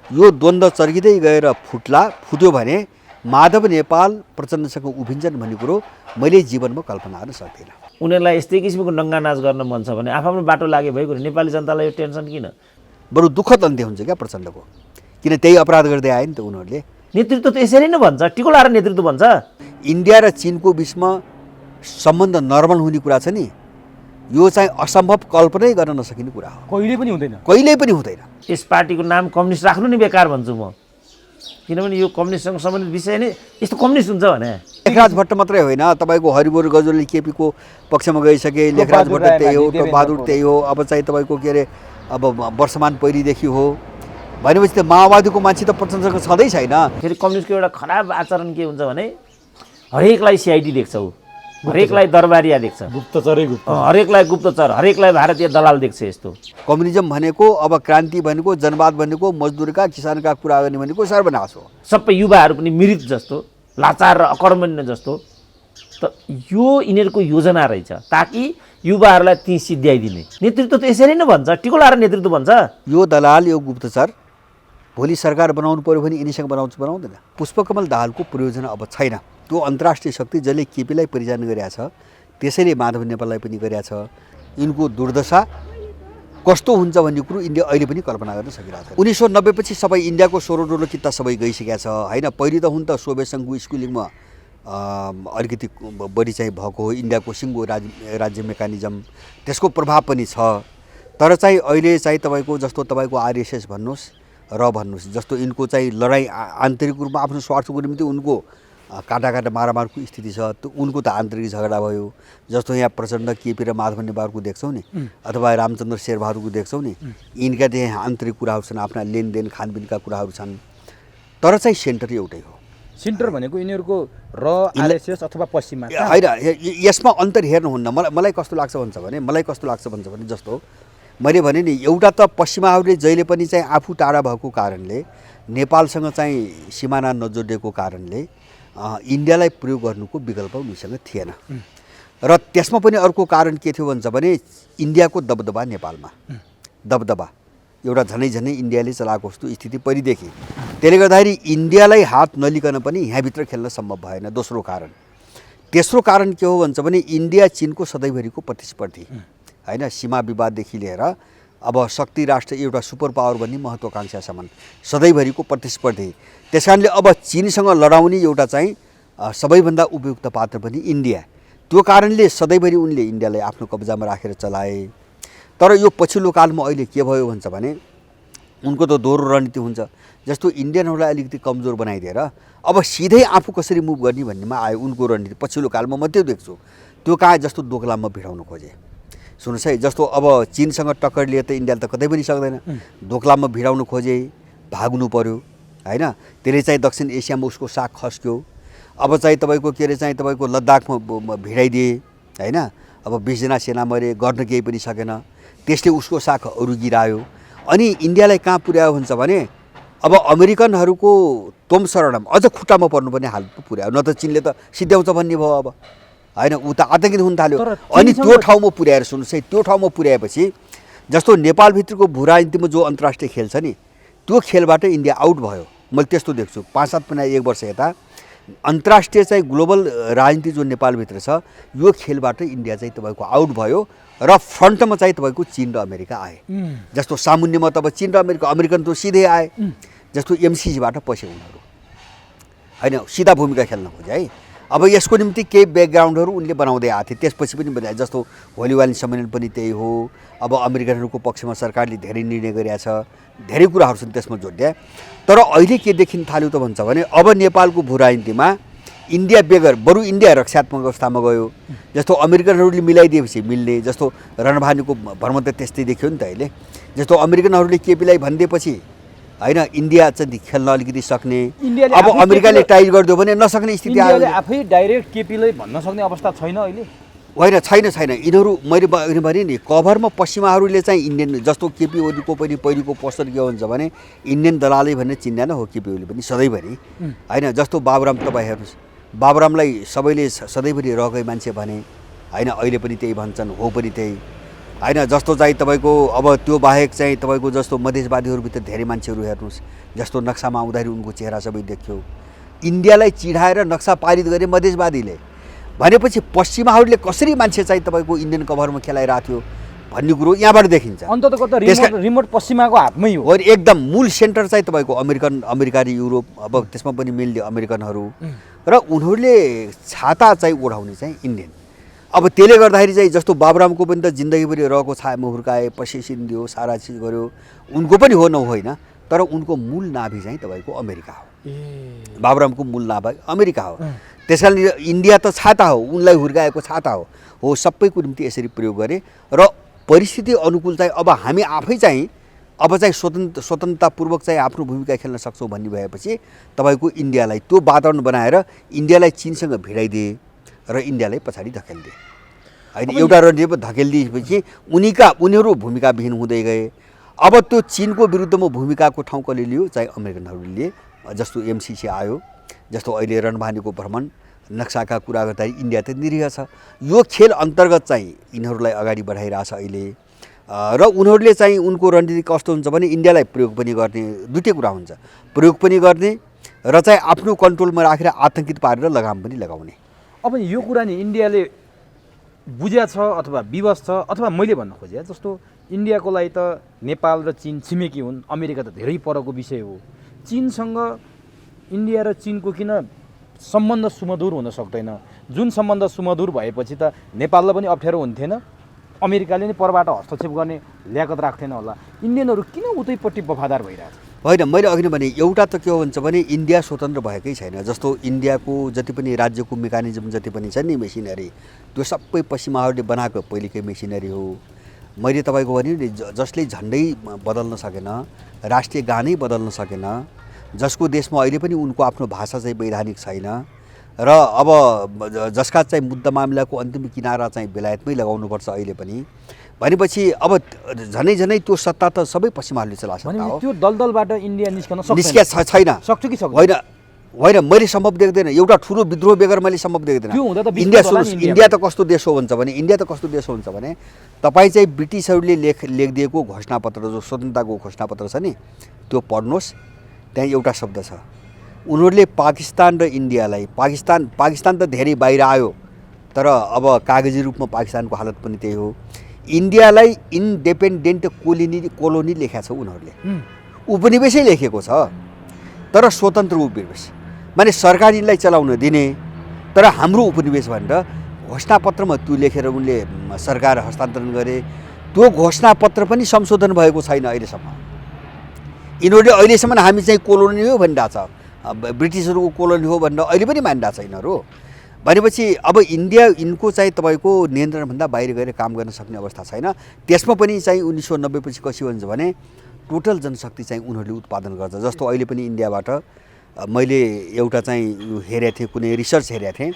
यो द्वन्द्व चर्किँदै गएर फुट्यो भने माधव नेपाल प्रचण्डसँग उभिन्छन् भन्ने कुरो मैले जीवनमा कल्पना गर्न सक्दिनँ। उनीहरूलाई यस्तै किसिमको नङ्गा नाच गर्न मन छ भने आफ्नो बाटो लागे भएको नेपाली जनतालाई यो टेन्सन किन? बरु दुःखद अन्त्य हुन्छ क्या प्रचण्डको, किन त्यही अपराध गर्दै आए नि त उनीहरूले। नेतृत्व त यसरी नै भन्छ, टिको लाएर नेतृत्व भन्छ। इन्डिया र चीनको बिचमा सम्बन्ध नर्मल हुने कुरा छ नि, यो चाहिँ असम्भव कल्पनै गर्न नसकिने कुरा हो। कहिले पनि हुँदैन, कहिल्यै पनि हुँदैन। यस पार्टीको नाम कम्युनिस्ट राख्नु नै बेकार भन्छु म, किनभने यो कम्युनिस्टसँग सम्बन्धित विषय नै यस्तो कम्युनिस्ट हुन्छ भने। लेखराज भट्ट मात्रै होइन, तपाईँको हरिबहादुर गजोलले केपीको पक्षमा गइसके, लेखराज भट्ट त्यही हो, टोपबहादुर त्यही हो, अब चाहिँ तपाईँको के अरे अब वर्षमान पहिरीदेखि हो भनेपछि त माओवादीको मान्छे त प्रचण्डसँग छँदै छैन। फेरि कम्युनिस्टको एउटा खराब आचरण के हुन्छ भने हरेकलाई सिआइडी देख्छौ, हरेकलाई दरबारिया देख्छ, गुप्तचरै गुप्त, हरेकलाई गुप्तचर, हरेकलाई भारतीय दलाल देख्छ। यस्तो कम्युनिजम भनेको, अब क्रान्ति भनेको, जनवाद भनेको, मजदुरका किसानका कुरा गर्ने भनेको सर्वनाश हो। सबै युवाहरू पनि मृत जस्तो, लाचार र अकर्मण्य जस्तो। त यो यिनीहरूको योजना रहेछ ताकि युवाहरूलाई ती सिद्ध्याइदिने। नेतृत्व त यसरी नै भन्छ, टिको लाएर नेतृत्व भन्छ। यो दलाल, यो गुप्तचर भोलि सरकार बनाउनु पर्यो भने यिनीसँग बनाउँदैन। पुष्पकमल दाहालको प्रयोजना अब छैन। त्यो अन्तर्राष्ट्रिय शक्ति जसले केपीलाई परिचालन गरिरहेछ त्यसैले माधव नेपाललाई पनि गरिरहेछ। यिनको दुर्दशा कस्तो हुन्छ भन्ने कुरो इन्डिया अहिले पनि कल्पना गर्न सकिरहेको छ। 1990 पछि सबै इन्डियाको सोरोडोलो किता सबै गइसकेको छ होइन। पहिलो त हुन त सोभियत सङ्घको स्कुलिङमा अलिकति बढी चाहिँ भएको हो, इन्डियाको सिङ्गो राज्य मेकानिजम, त्यसको प्रभाव पनि छ। तर चाहिँ अहिले चाहिँ तपाईँको जस्तो तपाईँको आरएसएस भन्नुहोस् र भन्नुहोस्, जस्तो यिनको चाहिँ लडाइँ आन्तरिक रूपमा आफ्नो स्वार्थको निम्ति उनको काटा मारामारको स्थिति छ, त्यो उनको त आन्तरिक झगडा भयो। जस्तो यहाँ प्रचण्ड, केपी र माधव नेपालको देख्छौँ नि, अथवा रामचन्द्र शेरबहादुरको देख्छौँ नि, यिनका त्यहाँ आन्तरिक कुराहरू छन्, आफ्ना लेनदेन खानपिनका कुराहरू छन्। तर चाहिँ सेन्टर एउटै हो। सेन्टर भनेको यिनीहरूको र आरएसएस अथवा पश्चिममा होइन, यसमा अन्तर हेर्नुहुन्न। मलाई कस्तो लाग्छ भन्छ भने जस्तो मैले भने नि, एउटा त पश्चिमाहरूले जहिले पनि चाहिँ आफू टाढा भएको कारणले, नेपालसँग चाहिँ सिमाना नजोडिएको कारणले इन्डियालाई प्रयोग गर्नुको विकल्प उनीसँग थिएन। र त्यसमा पनि अर्को कारण के थियो भन्छ भने इन्डियाको दबदबा नेपालमा, दबदबा एउटा झनै इन्डियाले चलाएको जस्तो स्थिति परिदेखि। त्यसले गर्दाखेरि इन्डियालाई हात नलिकन पनि यहाँभित्र खेल्न सम्भव भएन। दोस्रो तेस्रो कारण के हो भन्छ भने इन्डिया चीनको सधैँभरिको प्रतिस्पर्धी होइन। सीमा विवाददेखि लिएर अब शक्ति राष्ट्र, एउटा सुपर पावर भन्ने महत्त्वाकांक्षासम्म सधैँभरिको प्रतिस्पर्धी। त्यस कारणले अब चीनसँग लडाउने एउटा चाहिँ सबैभन्दा उपयुक्त पात्र पनि इन्डिया। त्यो कारणले सधैँभरि उनले इन्डियालाई आफ्नो कब्जामा राखेर चलाए। तर यो पछिल्लो कालमा अहिले के भयो भन्छ भने उनको त दोहोरो रणनीति हुन्छ। जस्तो इन्डियनहरूलाई अलिकति कमजोर बनाइदिएर अब सिधै आफू कसरी मुभ गर्ने भन्नेमा आयो उनको रणनीति। पछिल्लो कालमा म त्यो देख्छु। त्यो कहाँ जस्तो दोक्लाममा भिडाउनु खोजे। सुन्नुहोस् है, जस्तो अब चीनसँग टक्कर लिए त इन्डियाले त कतै पनि सक्दैन। दोक्लाममा भिडाउनु खोजे, भाग्नु पर्यो होइन। त्यसले चाहिँ दक्षिण एसियामा उसको साख खस्क्यो। अब चाहिँ तपाईँको के अरे चाहिँ तपाईँको लद्दाखमा भिडाइदिए होइन। अब 20 जना सेना मरे, गर्न केही पनि सकेन। त्यसले उसको साख अरू गिरायो। अनि इन्डियालाई कहाँ पुर्यायो भन्छ भने अब अमेरिकनहरूको तोम शरणम अझ खुट्टामा पर्नुपर्ने हालत पुर्यायो। न त चीनले त सिद्ध्याउँछ भन्ने भयो अब होइन, ऊ त आतङ्कित हुन थाल्यो। अनि त्यो ठाउँमा पुर्याएर सुन्नुहोस् है, त्यो ठाउँमा पुर्याएपछि जस्तो नेपालभित्रको भू राजनीतिमा जो अन्तर्राष्ट्रिय खेल छ नि, त्यो खेलबाट इन्डिया आउट भयो। मैले त्यस्तो देख्छु। 5-7 महिना 1 वर्ष यता अन्तर्राष्ट्रिय चाहिँ ग्लोबल राजनीति जो नेपालभित्र छ, यो खेलबाट इन्डिया चाहिँ तपाईँको आउट भयो र फ्रन्टमा चाहिँ तपाईँको चीन र अमेरिका आए। जस्तो सामुन्यमा त अब चीन र अमेरिकन त सिधै आए। जस्तो एमसिसीबाट पसे उनीहरू होइन, सिधा भूमिका खेल्न खोजे है। अब यसको निम्ति केही ब्याकग्राउन्डहरू उनले बनाउँदै आएको थिए। त्यसपछि पनि बनाए। जस्तो होलीवाली सम्मेलन पनि त्यही हो। अब अमेरिकनहरूको पक्षमा सरकारले धेरै निर्णय गरिरहेछ, धेरै कुराहरू छन् त्यसमा जोड्या। तर अहिले के देखिन थाल्यो त भन्छ भने अब नेपालको भू राजनीतिमा इन्डिया बेगर बरु इन्डिया रक्षात्मक अवस्थामा गयो। जस्तो अमेरिकनहरूले मिलाइदिएपछि मिल्ने, जस्तो रणभानुको भ्रम त त्यस्तै देख्यो नि त अहिले। जस्तो अमेरिकनहरूले केपीलाई भनिदिएपछि होइन इन्डिया चाहिँ खेल्न अलिकति सक्ने, अब अमेरिकाले टाइट गरिदियो भने नसक्ने स्थिति आयो। आफै डाइरेक्ट केपीलाई भन्न सक्ने अवस्था छैन अहिले। होइन, छैन। यिनीहरू मैले भने नि कभरमा पश्चिमाहरूले चाहिँ इन्डियन, जस्तो केपी ओलीको पनि पहिलेको पोस्टर के भन्छ भने इन्डियन दलालै भन्ने चिन्दैन हो केपी ओली पनि सधैँभरि होइन। जस्तो बाबुराम तपाईँ हेर्नुहोस्, बाबुरामलाई सबैले सधैँभरि रगै मान्छे भने होइन, अहिले पनि त्यही भन्छन्, हो पनि त्यही। होइन जस्तो चाहिँ तपाईँको अब त्यो बाहेक चाहिँ तपाईँको जस्तो मधेसवादीहरूभित्र धेरै मान्छेहरू हेर्नुहोस् जस्तो नक्सामा आउँदाखेरि उनको चेहरा सबै देखियो इन्डियालाई चिढाएर नक्सा पारित गरे मधेसवादीले भनेपछि पश्चिमाहरूले कसरी मान्छे चाहिँ तपाईँको इन्डियन कभरमा खेलाइरहेको थियो भन्ने कुरो यहाँबाट देखिन्छ अन्ततः रिमोट पश्चिमाको हातमै हो और एकदम मूल सेन्टर चाहिँ तपाईँको अमेरिका र युरोप अब त्यसमा पनि मेनली अमेरिकनहरू र उनीहरूले छाता चाहिँ ओढाउने चाहिँ इन्डियन अब त्यसले गर्दाखेरि चाहिँ जस्तो बाबुरामको पनि त जिन्दगीभरि रहेको छायामा हुर्काए पसेसिन दियो सारा चिज गर्यो उनको पनि हो होइन तर उनको मूल नाभि चाहिँ तपाईँको अमेरिका हो बाबुरामको मूल नाभि अमेरिका हो त्यस कारण इन्डिया त छाता हो उनलाई हुर्काएको छाता हो सबैको निम्ति यसरी प्रयोग गरे र परिस्थिति अनुकूल चाहिँ अब हामी आफै चाहिँ अब चाहिँ स्वतन्त्रतापूर्वक चाहिँ आफ्नो भूमिका खेल्न सक्छौँ भन्ने भएपछि तपाईँको इन्डियालाई त्यो वातावरण बनाएर इन्डियालाई चिनसँग भिडाइदिए र इन्डियालाई पछाडि धकेलिदिए होइन एउटा रणनीति धकेलिदिएपछि उनीहरू भूमिकाविहीन हुँदै गए अब त्यो चिनको विरुद्धमा भूमिकाको ठाउँ कसले लियो चाहिँ अमेरिकनहरूले लिए जस्तो एमसिसी आयो जस्तो अहिले रणभानीको भ्रमण नक्साका कुरा गर्दाखेरि इन्डिया त निरीह छ यो खेल अन्तर्गत चाहिँ यिनीहरूलाई अगाडि बढाइरहेछ अहिले र उनीहरूले चाहिँ उनको रणनीति कस्तो हुन्छ भने इन्डियालाई प्रयोग पनि गर्ने दुईटै कुरा हुन्छ प्रयोग पनि गर्ने र चाहिँ आफ्नो कन्ट्रोलमा राखेर आतङ्कित पारेर लगाम पनि लगाउने अब यो कुरा नि इन्डियाले बुझ्या छ अथवा विवश छ अथवा मैले भन्न खोजेँ जस्तो इन्डियाको लागि त नेपाल र चीन छिमेकी हुन् अमेरिका त धेरै परको विषय हो चीनसँग इन्डिया र चीनको किन सम्बन्ध सुमधुर हुन सक्दैन जुन सम्बन्ध सुमधुर भएपछि त नेपाललाई पनि अप्ठ्यारो हुन्थेन अमेरिकाले नै परबाट हस्तक्षेप गर्ने ल्याकत राख्थेन होला इन्डियनहरू किन उतैपट्टि वफादार भइरहेछ होइन मैले अघि नै भने एउटा त के हुन्छ भने इन्डिया स्वतन्त्र भएकै छैन जस्तो इन्डियाको जति पनि राज्यको मेकानिजम जति पनि छ नि मेसिनरी त्यो सबै पश्चिमाहरूले बनाएको पहिलेकै मेसिनरी हो मैले तपाईँको भने नि जसले झन्डै बदल्न सकेन राष्ट्रिय गानै बदल्न सकेन जसको देशमा अहिले पनि उनको आफ्नो भाषा चाहिँ वैधानिक छैन र अब जसका चाहिँ मुद्दा मामिलाको अन्तिम किनारा चाहिँ बेलायतमै लगाउनुपर्छ अहिले पनि भनेपछि अब झनै त्यो सत्ता त सबै पश्चिमाहरूले चलाएको सत्ता हो त्यो दलदलबाट इन्डिया निस्कन निस्किया छैन सक्छ कि सक्दैन होइन मैले सम्भव देख्दैन एउटा ठुलो विद्रोह बेगर मैले सम्भव देख्दैन इन्डिया त कस्तो देश हो भन्छ भने इन्डिया त कस्तो देश हुन्छ भने तपाईँ चाहिँ ब्रिटिसहरूले लेखिदिएको घोषणापत्र जो स्वतन्त्रताको घोषणापत्र छ नि त्यो पढ्नुहोस् त्यहाँ एउटा शब्द छ उनीहरूले पाकिस्तान र इन्डियालाई पाकिस्तान त धेरै बाहिर आयो तर अब कागजी रूपमा पाकिस्तानको हालत पनि त्यही हो इन्डियालाई इन्डिपेन्डेन्ट कोलोनी लेखेको छ उनीहरूले उपनिवेशै लेखेको छ तर स्वतन्त्र उपनिवेश माने सरकारीलाई चलाउन दिने तर हाम्रो उपनिवेश भनेर घोषणापत्रमा त्यो लेखेर उनले सरकार हस्तान्तरण गरे त्यो घोषणापत्र पनि संशोधन भएको छैन अहिलेसम्म यिनीहरूले अहिलेसम्म हामी चाहिँ कोलोनी हो भनिरहेको छ ब्रिटिसहरूको कोलोनी हो भनेर अहिले पनि मानिरहेको छ यिनीहरू भनेपछि अब इन्डिया यिनको चाहिँ तपाईँको नियन्त्रणभन्दा बाहिर गएर काम गर्न सक्ने अवस्था छैन त्यसमा पनि चाहिँ 1990 पछि कसो हुन्छ भने टोटल जनशक्ति चाहिँ उनीहरूले उत्पादन गर्छ जस्तो अहिले पनि इन्डियाबाट मैले एउटा चाहिँ हेरेको थिएँ कुनै रिसर्च हेरेको थिएँ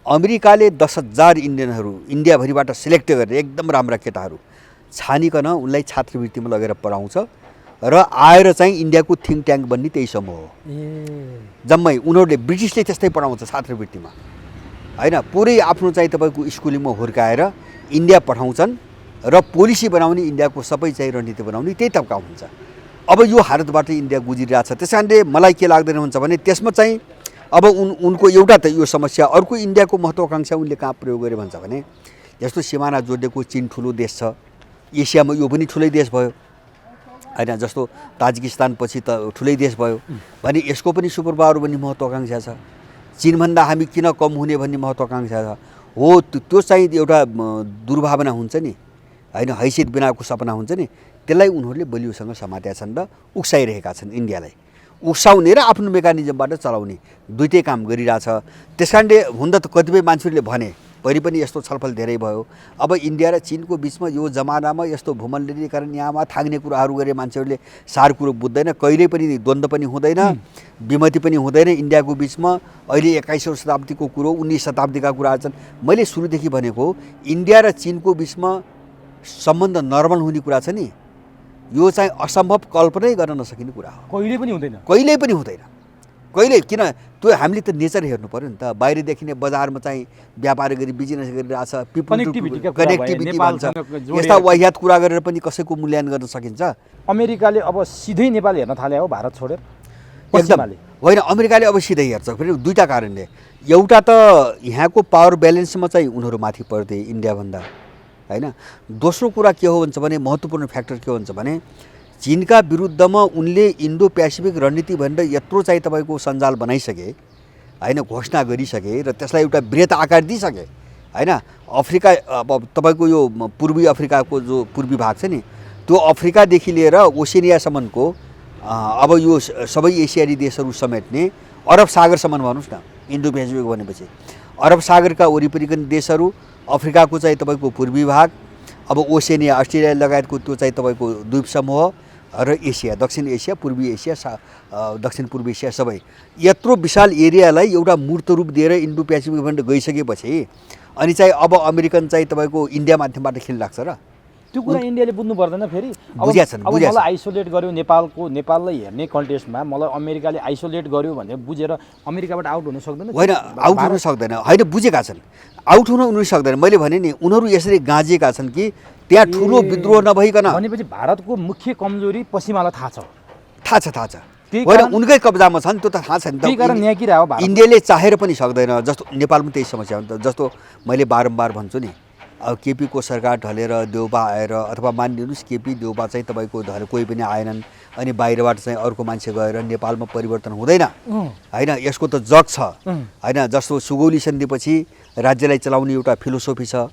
अमेरिकाले 10,000 इन्डियनहरू इन्डियाभरिबाट सिलेक्ट गरेर एकदम राम्रा केटाहरू छानिकन उनलाई छात्रवृत्तिमा लगेर पढाउँछ र आएर चाहिँ इन्डियाको थिङ्क ट्याङ्क बन्ने त्यही समूह हो जम्मै उनीहरूले ब्रिटिसले त्यस्तै पढाउँछ छात्रवृत्तिमा होइन पुरै आफ्नो चाहिँ तपाईँको स्कुलिङमा हुर्काएर इन्डिया पठाउँछन् र पोलिसी बनाउने इन्डियाको सबै चाहिँ रणनीति बनाउने त्यही तब्का हुन्छ अब यो हालतबाट इन्डिया गुज्रिरहेछ त्यस कारणले मलाई के लाग्दैन हुन्छ भने त्यसमा चाहिँ अब उनको एउटा त यो समस्या अर्को इन्डियाको महत्त्वाकांक्षा उनले कहाँ प्रयोग गरे भन्छ भने जस्तो सिमाना जोडेको चीन ठुलो देश छ एसियामा यो पनि ठुलै देश भयो होइन जस्तो ताजिकिस्तान पछि त ठुलै देश भयो भने यसको पनि सुपर पावर बन्ने महत्त्वाकांक्षा छ चीनभन्दा हामी किन कम हुने भन्ने महत्त्वाकांक्षा छ हो त्यो चाहिँ एउटा दुर्भावना हुन्छ नि होइन हैसियत बिनाको सपना हुन्छ नि त्यसलाई उनीहरूले बलियोसँग समातेका छन् र उक्साइरहेका छन् इन्डियालाई उक्साउने र आफ्नो मेकानिजमबाट चलाउने दुईटै काम गरिरहेछ त्यस कारणले हुँदा त कतिपय मान्छेहरूले भने पहिले पनि यस्तो छलफल धेरै भयो अब इन्डिया र चीनको बिचमा यो जमानामा यस्तो भूमण्डलीकरण यहाँमा थाग्ने कुराहरू गरे मान्छेहरूले सार कुरो बुझ्दैन कहिल्यै पनि द्वन्द्व पनि हुँदैन विमति पनि हुँदैन इन्डियाको बिचमा अहिले 21औं शताब्दीको कुरो 19 शताब्दीका कुराहरू छन् मैले सुरुदेखि भनेको इन्डिया र चीनको बिचमा सम्बन्ध नर्मल हुने कुरा छ नि यो चाहिँ असम्भव कल्पनै गर्न नसकिने कुरा हो कहिल्यै पनि हुँदैन कहिले किन त्यो हामीले त नेचर हेर्नु पऱ्यो नि त। बाहिर देखिने बजारमा चाहिँ व्यापार गरी बिजनेस गरिरहेछ, कनेक्टिभिटीका कुरा भयो, कनेक्टिभिटी भन्छ, नेपालसँग जोडेर। यस्ता वाहियात कुरा गरेर पनि कसैको मूल्याङ्कन गर्न सकिन्छ? अमेरिकाले अब सिधै नेपाल हेर्न थाले हो भारत छोडेर? एकदम पश्चिमाले होइन, अमेरिकाले अब सिधै हेर्छ। फेरि दुईवटा कारणले, एउटा त यहाँको पावर ब्यालेन्समा चाहिँ उनीहरू माथि पर्थे इन्डियाभन्दा, होइन। दोस्रो कुरा के हो भन्छ भने, महत्त्वपूर्ण फ्याक्टर के हो भन्छ भने, चीनका विरुद्धमा उनले इन्डो पेसिफिक रणनीति भनेर यत्रो चाहिँ तपाईँको सञ्जाल बनाइसके, होइन, घोषणा गरिसके र त्यसलाई एउटा बृहत आकार दिइसके, होइन। अफ्रिका, अब तपाईँको यो पूर्वी अफ्रिकाको जो पूर्वी भाग छ नि, त्यो अफ्रिकादेखि लिएर ओसेनियासम्मको अब यो सबै एसियाली देशहरू समेट्ने अरब सागरसम्म भनौँस् न, इन्डो पेसिफिक भनेपछि अरब सागरका वरिपरिका देशहरू, अफ्रिकाको चाहिँ तपाईँको पूर्वी भाग, अब ओसेनिया अस्ट्रेलिया लगायतको त्यो चाहिँ तपाईँको द्वीप समूह र एसिया, दक्षिण एसिया, पूर्वी एसिया, दक्षिण पूर्वी एसिया सबै, यत्रो विशाल एरियालाई एउटा मूर्त रूप दिएर इन्डो पेसिफिक भनेर गइसकेपछि अनि चाहिँ अब अमेरिकन चाहिँ तपाईँको इन्डिया माध्यमबाट खेलिरहेको छ र। त्यो कुरा इन्डियाले बुझ्नु पर्दैन फेरि? बुझिहाल्छन्, अब मलाई आइसोलेट गर्यो नेपाललाई हेर्ने कन्टेस्टमा, मलाई अमेरिकाले आइसोलेट गर्यो भने बुझेर अमेरिकाबाट आउट हुन सक्दैन? होइन, आउट हुन सक्दैन, होइन, बुझेका छन्, आउट हुन उनीहरू सक्दैन। मैले भने नि, उनीहरू यसरी गाँजेका छन् कि त्यहाँ ठुलो विद्रोह नभइकन। भनेपछि भारतको मुख्य कमजोरी पश्चिमालाई थाहा छ? थाहा छ, होइन, उनकै कब्जामा छन्, त्यो त थाहा छ नि त। त्यही कारण न्याकिरा हो भारत। इन्डियाले चाहेर पनि सक्दैन, जस्तो नेपालमा त्यही समस्या हो नि त। जस्तो मैले बारम्बार भन्छु नि, अब केपीको सरकार ढलेर देउबा आएर, अथवा मानिलिनुहोस् केपी देउबा चाहिँ तपाईँको ढलेर कोही पनि आएनन्, अनि बाहिरबाट चाहिँ अर्को मान्छे गएर नेपालमा परिवर्तन हुँदैन, होइन। यसको त जग छ, होइन। जस्तो सुगौली सन्धिपछि राज्यलाई चलाउने एउटा फिलोसोफी छ,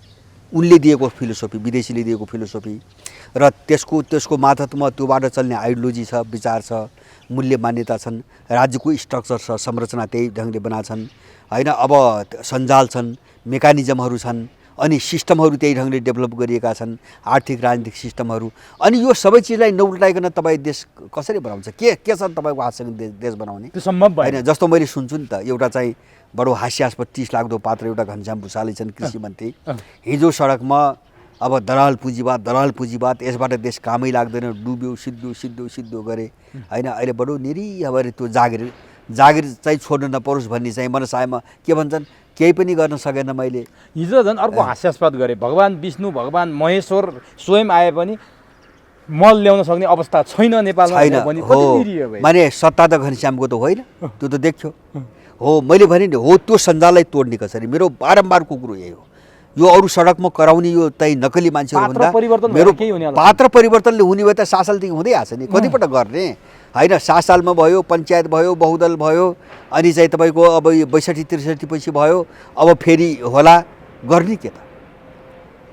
उनले दिएको फिलोसोफी, विदेशीले दिएको फिलोसोफी, र त्यसको मातहतमा त्योबाट चल्ने आइडियोलोजी छ, विचार छ, मूल्य मान्यता छन्, राज्यको स्ट्रक्चर छ, संरचना त्यही ढङ्गले बनाछन्, होइन। अब सञ्जाल छन्, मेकानिजमहरू छन्, अनि सिस्टमहरू त्यही ढङ्गले डेभलप गरिएका छन्, आर्थिक राजनीतिक सिस्टमहरू। अनि यो सबै चिजलाई नउल्टाइकन तपाईँ देश कसरी बनाउँछ? के छ तपाईँको हातसँग देश बनाउने? त्यो सम्भव होइन। जस्तो मैले सुन्छु नि त, एउटा चाहिँ बडो हास्यास्पद 30 लाग्दो पात्र एउटा घनश्याम भुसाली छन्, कृषि मन्त्री। हिजो सडकमा अब दलाल पुँजीवाद, यसबाट देश कामै लाग्दैन, डुब्यो, सिद्धो गरे, होइन। अहिले बडो निरीह भएर त्यो जागिर चाहिँ छोड्नु नपरोस् भन्ने चाहिँ मनसायमा के भन्छन्, केही पनि गर्न सकेन मैले। हिजो झन् अर्को हास्यास्पद गरे, भगवान् विष्णु, भगवान् महेश्वर स्वयं आए पनि मल ल्याउन सक्ने अवस्था छैन नेपालमा छैन। हो, माने सत्ता त घनश्यामको त होइन, त्यो त देख्यो। हो, मैले भने नि, हो, त्यो सञ्जाललाई तोड्ने कसरी? मेरो बारम्बारको कुरो यही हो। यो अरू सडकमा कराउने यो चाहिँ नकली मान्छेहरू भन्दा मेरो पात्र परिवर्तनले हुने भए त शासनदेखि हुँदै आएको छ नि, कतिपल्ट गर्ने, होइन। 7 सालमा भयो, पञ्चायत भयो, बहुदल भयो, अनि चाहिँ तपाईँको अब 62-63 पछि भयो, अब फेरि होला, गर्ने के त,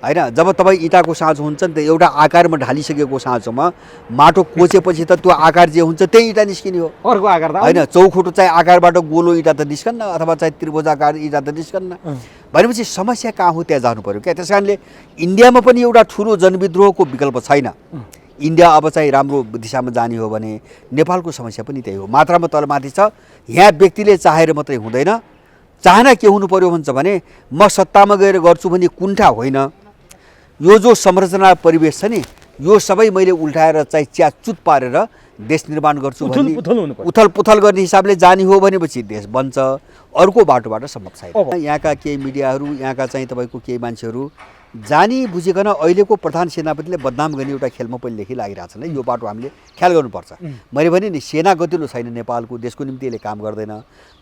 होइन। जब तपाईँ इँटाको साँचो हुन्छ नि त, एउटा आकारमा ढालिसकेको साँचोमा माटो कोचेपछि त त्यो आकार जे हुन्छ त्यही इँटा निस्किने हो, अर्को आकार त होइन। चौखुटो चाहिँ आकारबाट गोलो इँटा त निस्कन्न, अथवा चाहिँ त्रिभुजाकार इँटा त निस्कन्न। भनेपछि समस्या कहाँ हो, त्यहाँ जानु पऱ्यो क्या। त्यस कारणले इन्डियामा पनि एउटा ठुलो जनविद्रोहको विकल्प छैन। इन्डिया अब चाहिँ राम्रो दिशामा जाने हो भने नेपालको समस्या पनि त्यही हो, मात्रामा तलमाथि छ। यहाँ व्यक्तिले चाहेर मात्रै हुँदैन, चाहना के हुनु पर्यो भन्छ भने, म सत्तामा गएर गर्छु भने कुण्ठा होइन, यो जो संरचना परिवेश छ नि, यो सबै मैले उल्टाएर चाहिँ च्याचुत पारेर देश निर्माण गर्छु भन्ने उथल पुथल गर्ने हिसाबले जाने हो भनेपछि देश बन्छ, अर्को बाटोबाट सम्भव छैन। यहाँका केही मिडियाहरू, यहाँका चाहिँ तपाईँको केही मान्छेहरू जानी बुझिकन अहिलेको प्रधान सेनापतिले बदनाम गर्ने एउटा खेलमा पहिलेदेखि लागिरहेछन् है। यो बाटो हामीले ख्याल गर्नुपर्छ। मैले भने नि, सेना गतिलो छैन नेपालको, देशको निम्ति यसले काम गर्दैन,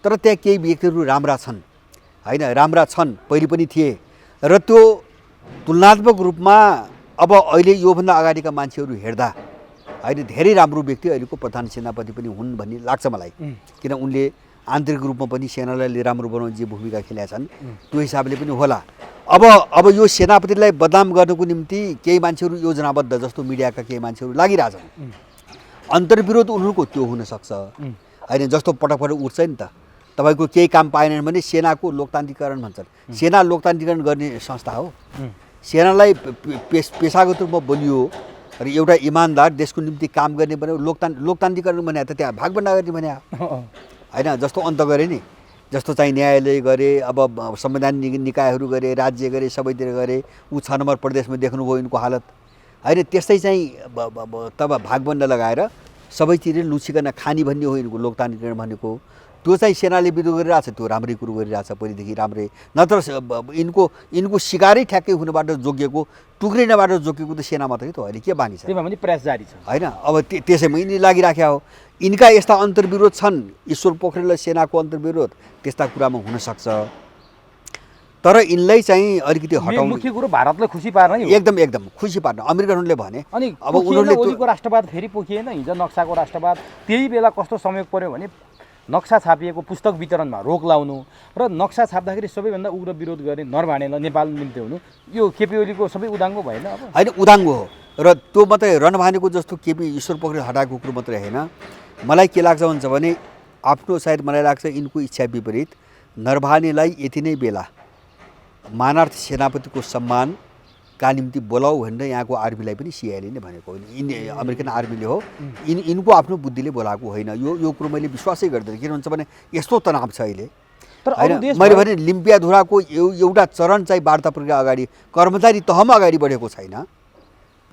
तर त्यहाँ केही व्यक्तिहरू राम्रा छन्, होइन, राम्रा छन्, पहिले पनि थिए, र त्यो तुलनात्मक रूपमा अब अहिले योभन्दा अगाडिका मान्छेहरू हेर्दा, होइन, धेरै राम्रो व्यक्ति अहिलेको प्रधान सेनापति पनि हुन् भन्ने लाग्छ मलाई। किन उनले आन्तरिक रूपमा पनि सेनालाई राम्रो बनाउने जे भूमिका खेलेका छन्, त्यो हिसाबले पनि होला। अब यो सेनापतिलाई बदनाम गर्नको निम्ति केही मान्छेहरू योजनाबद्ध, जस्तो मिडियाका केही मान्छेहरू लागिरहेछन्। अन्तर्विरोध उनीहरूको त्यो हुनसक्छ, होइन। जस्तो पटक उठ्छ नि त, तपाईँको केही काम पाएनन् भने सेनाको लोकतान्त्रिकरण भन्छन्। सेना लोकतान्त्रिकरण गर्ने संस्था हो। सेनालाई पेसागत रूपमा बलियो र एउटा इमान्दार देशको निम्ति काम गर्ने भने लोकतान्त्रिकरण भने त त्यहाँ भागभण्डा गर्ने भने, होइन। जस्तो अन्त गरे नि, जस्तो चाहिँ न्यायालय गरे, अब संवैधानिक निकायहरू गरे, राज्य गरे, सबैतिर गरे। 6 नम्बर प्रदेशमा देख्नुभयो यिनको हालत, होइन। त्यस्तै चाहिँ तब भागभण्डा लगाएर सबैतिर लुचिकन खानी भन्ने हो यिनको लोकतान्त्रिकरण भनेको। त्यो चाहिँ सेनाले विरोध गरिरहेछ, त्यो राम्रै कुरो गरिरहेछ पहिलेदेखि राम्रै, नत्र यिनको सिकारै ठ्याक्कै हुनबाट जोगिएको टुक्रिनबाट जोगिएको त सेना मात्रै त अहिले के बानी छ, त्यसमा पनि प्रयास जारी छ होइन। अब त्यसैमा यिनी लागिराख्या हो। यिनका यस्ता अन्तर्विरोध छन्, ईश्वर पोखरेल र सेनाको अन्तर्विरोध, त्यस्ता कुरामा हुनसक्छ, तर यिनलाई चाहिँ अलिकति हटाउनु। मुख्य कुरो भारतलाई खुसी पार्न एकदम खुसी पार्न। अमेरिकनले भने अनि अब उनीहरूले ओलीको राष्ट्रवाद फेरि पोखिएन, हिजो नक्साको राष्ट्रवाद। त्यही बेला कस्तो संयोग पर्यो भने नक्सा छापिएको पुस्तक वितरणमा रोक लाउनु र नक्सा छाप्दाखेरि सबैभन्दा उग्र विरोध गर्ने नरभानेलाई नेपाल निम्ति हुनु, यो केपी ओलीको सबै उदाङ्गो भएन? अब होइन, उदाङ्गो हो। र त्यो मात्रै रणभानेको जस्तो केपी ईश्वर पोखरेल हटाएको कुरो मात्रै होइन। मलाई के लाग्छ भन्छ भने आफ्नो सायद मलाई लाग्छ यिनको इच्छा विपरीत नरभानेलाई यति नै बेला मानार्थ सेनापतिको सम्मानका निम्ति बोलाऊ भनेर यहाँको आर्मीलाई पनि सिआइएले नै भनेको होइन, अमेरिकन आर्मीले हो, यिनको आफ्नो बुद्धिले बोलाएको होइन। यो कुरो मैले विश्वासै गर्दैन। किन भन्छ भने यस्तो तनाव छ अहिले, तर होइन। मैले भने लिम्पियाधुराको एउटा चरण चाहिँ वार्ता प्रक्रिया अगाडि कर्मचारी तहमा अगाडि बढेको छैन,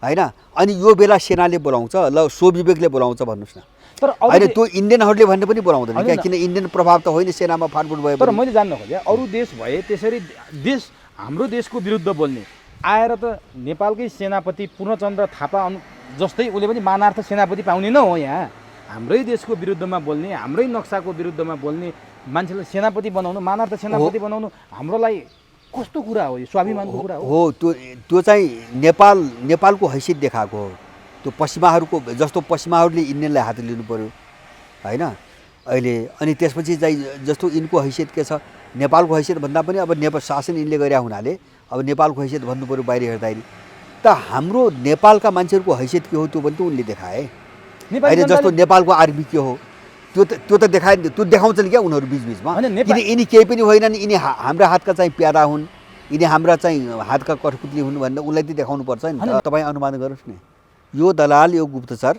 होइन। अनि यो बेला सेनाले बोलाउँछ, ल सो विवेकले बोलाउँछ भन्नुहोस् न, तर होइन त्यो इन्डियनहरूले भन्ने पनि बोलाउँदैन क्या, किन इन्डियन प्रभाव त होइन सेनामा फाटफुट भयो। तर मैले जान्न खोजेँ अरू देश भए त्यसरी हाम्रो देशको विरुद्ध बोल्ने आएर त नेपालकै सेनापति पूर्णचन्द्र थापा जस्तै उसले पनि मानार्थ सेनापति पाउने न हो। यहाँ हाम्रै देशको विरुद्धमा बोल्ने, हाम्रै नक्साको विरुद्धमा बोल्ने मान्छेलाई सेनापति बनाउनु, मानार्थ सेनापति बनाउनु हाम्रो लागि कस्तो कुरा हो? यो स्वाभिमानको कुरा हो। त्यो चाहिँ नेपालको हैसियत देखाएको हो। त्यो पश्चिमाहरूको जस्तो पश्चिमाहरूले इन्डियनलाई हात लिनु पऱ्यो, होइन अहिले। अनि त्यसपछि चाहिँ जस्तो यिनको हैसियत के छ, नेपालको हैसियत भन्दा पनि अब नेपाल शासन यिनले गरे हुनाले अब नेपालको हैसियत भन्नु पऱ्यो बाहिर हेर्दाखेरि। त हाम्रो नेपालका मान्छेहरूको हैसियत के हो त्यो पनि त उनले देखाए होइन। जस्तो नेपालको आर्मी के हो त्यो त देखाए, त्यो देखाउँछन् क्या उनीहरू बिचबिचमा। किन यिनी केही पनि होइनन्, यिनी हाम्रा हातका चाहिँ प्यादा हुन्, यिनी हाम्रा चाहिँ हातका कठपुतली हुन् भनेर उसलाई त देखाउनु पर्छ नि त। तपाईँ अनुमान गर्नुहोस् न, यो दलाल यो गुप्तचर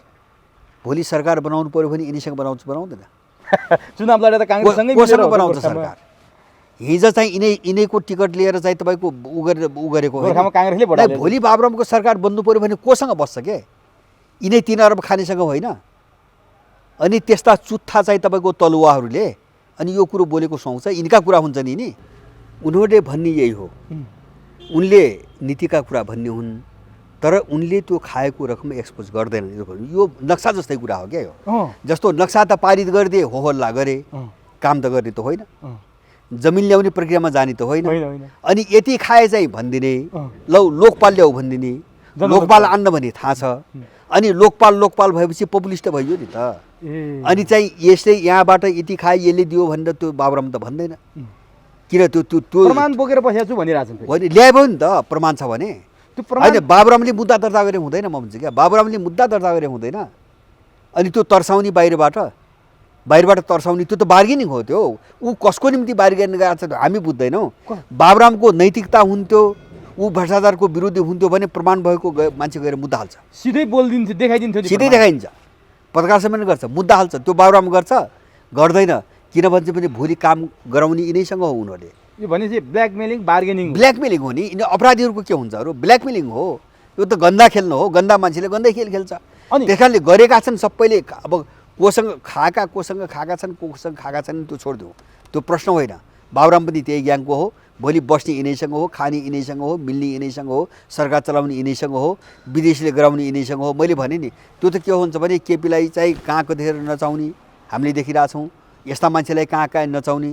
भोलि सरकार बनाउनु पऱ्यो भने यिनीसँग बनाउँदैन? चुनाव लडेर त काङ्ग्रेससँगै बनाउँछ सरकार। हिजो चाहिँ यिनैको टिकट लिएर चाहिँ तपाईँको उ गरेको होइन। भोलि बाबुरामको सरकार बन्नु पऱ्यो भने कोसँग बस्छ के? यिनै 3 अरब खानेसँग होइन। अनि त्यस्ता चुत्था चाहिँ तपाईँको तलुवाहरूले अनि यो कुरो बोलेको सुहाउँछ, यिनका कुरा हुन्छ नि। यिनी उनीहरूले भन्ने यही हो, उनले नीतिका कुरा भन्ने हुन्, तर उनले त्यो खाएको रकम एक्सपोज गर्दैन। यो नक्सा जस्तै कुरा हो क्या यो। जस्तो नक्सा त पारित गरिदिए, हो हल्ला गरे, काम त गर्ने त होइन, जमिन ल्याउने प्रक्रियामा जाने त होइन। अनि यति खाए चाहिँ भनिदिने, ल लोकपाल ल्याऊ भनिदिने, लोकपाल आन्न भने थाहा छ। अनि लोकपाल भएपछि पपुलिस्ट भइयो नि त। अनि चाहिँ यसले यहाँबाट यति खाए यसले दियो भनेर त्यो बाबुराम त भन्दैन। किन त्यो प्रमाण बोकेर बसेको छु भनिरहेको छ। होइन, ल्यायो नि त, प्रमाण छ भने। होइन, बाबुरामले मुद्दा दर्ता गरे हुँदैन, म भन्छु क्या, बाबुरामले मुद्दा दर्ता गरे हुँदैन। अनि त्यो तर्साउने बाहिरबाट तर्साउने, त्यो त बार्गेनिङ हो। त्यो ऊ कसको निम्ति बार्गेनिङ गरेको छ हामी बुझ्दैनौँ। बाबुरामको नैतिकता हुन्थ्यो, ऊ भ्रष्टाचारको विरोधी हुन्थ्यो भने प्रमाण भएको मान्छे गएर मुद्दा हाल्छ, सिधै बोलिदिन्थ्यो, देखाइदिन्थ्यो, सिधै देखाइन्छ, पत्रकार सम्मेलन गर्छ, मुद्दा हाल्छ। त्यो बाबुराम गर्छ गर्दैन? किन भन्छ भने भोलि काम गराउने यिनैसँग हो उनीहरूले। यो भनेपछि ब्ल्याकमेलिङ ब्ल्याकमेलिङ हो नि। यिनी अपराधीहरूको के हुन्छ अरू? ब्ल्याकमेलिङ हो। यो त गन्दा खेल्नु हो, गन्दा मान्छेले गन्दै खेल खेल्छ। त्यस कारणले गरेका छन् सबैले। अब कोसँग खाएका छन् त्यो छोडिदिउँ, त्यो प्रश्न होइन। बाबुराम पनि त्यही ग्याङको हो, भोलि बस्ने यिनैसँग हो, खाने यिनैसँग हो, मिल्ने यिनैसँग हो, सरकार चलाउने यिनैसँग हो, विदेशीले गराउने यिनैसँग हो। मैले भने नि त्यो त के हुन्छ भने केपीलाई चाहिँ कहाँ कतिखेर नचाउने हामीले देखिरहेछौँ, यस्ता मान्छेलाई कहाँ नचाउने,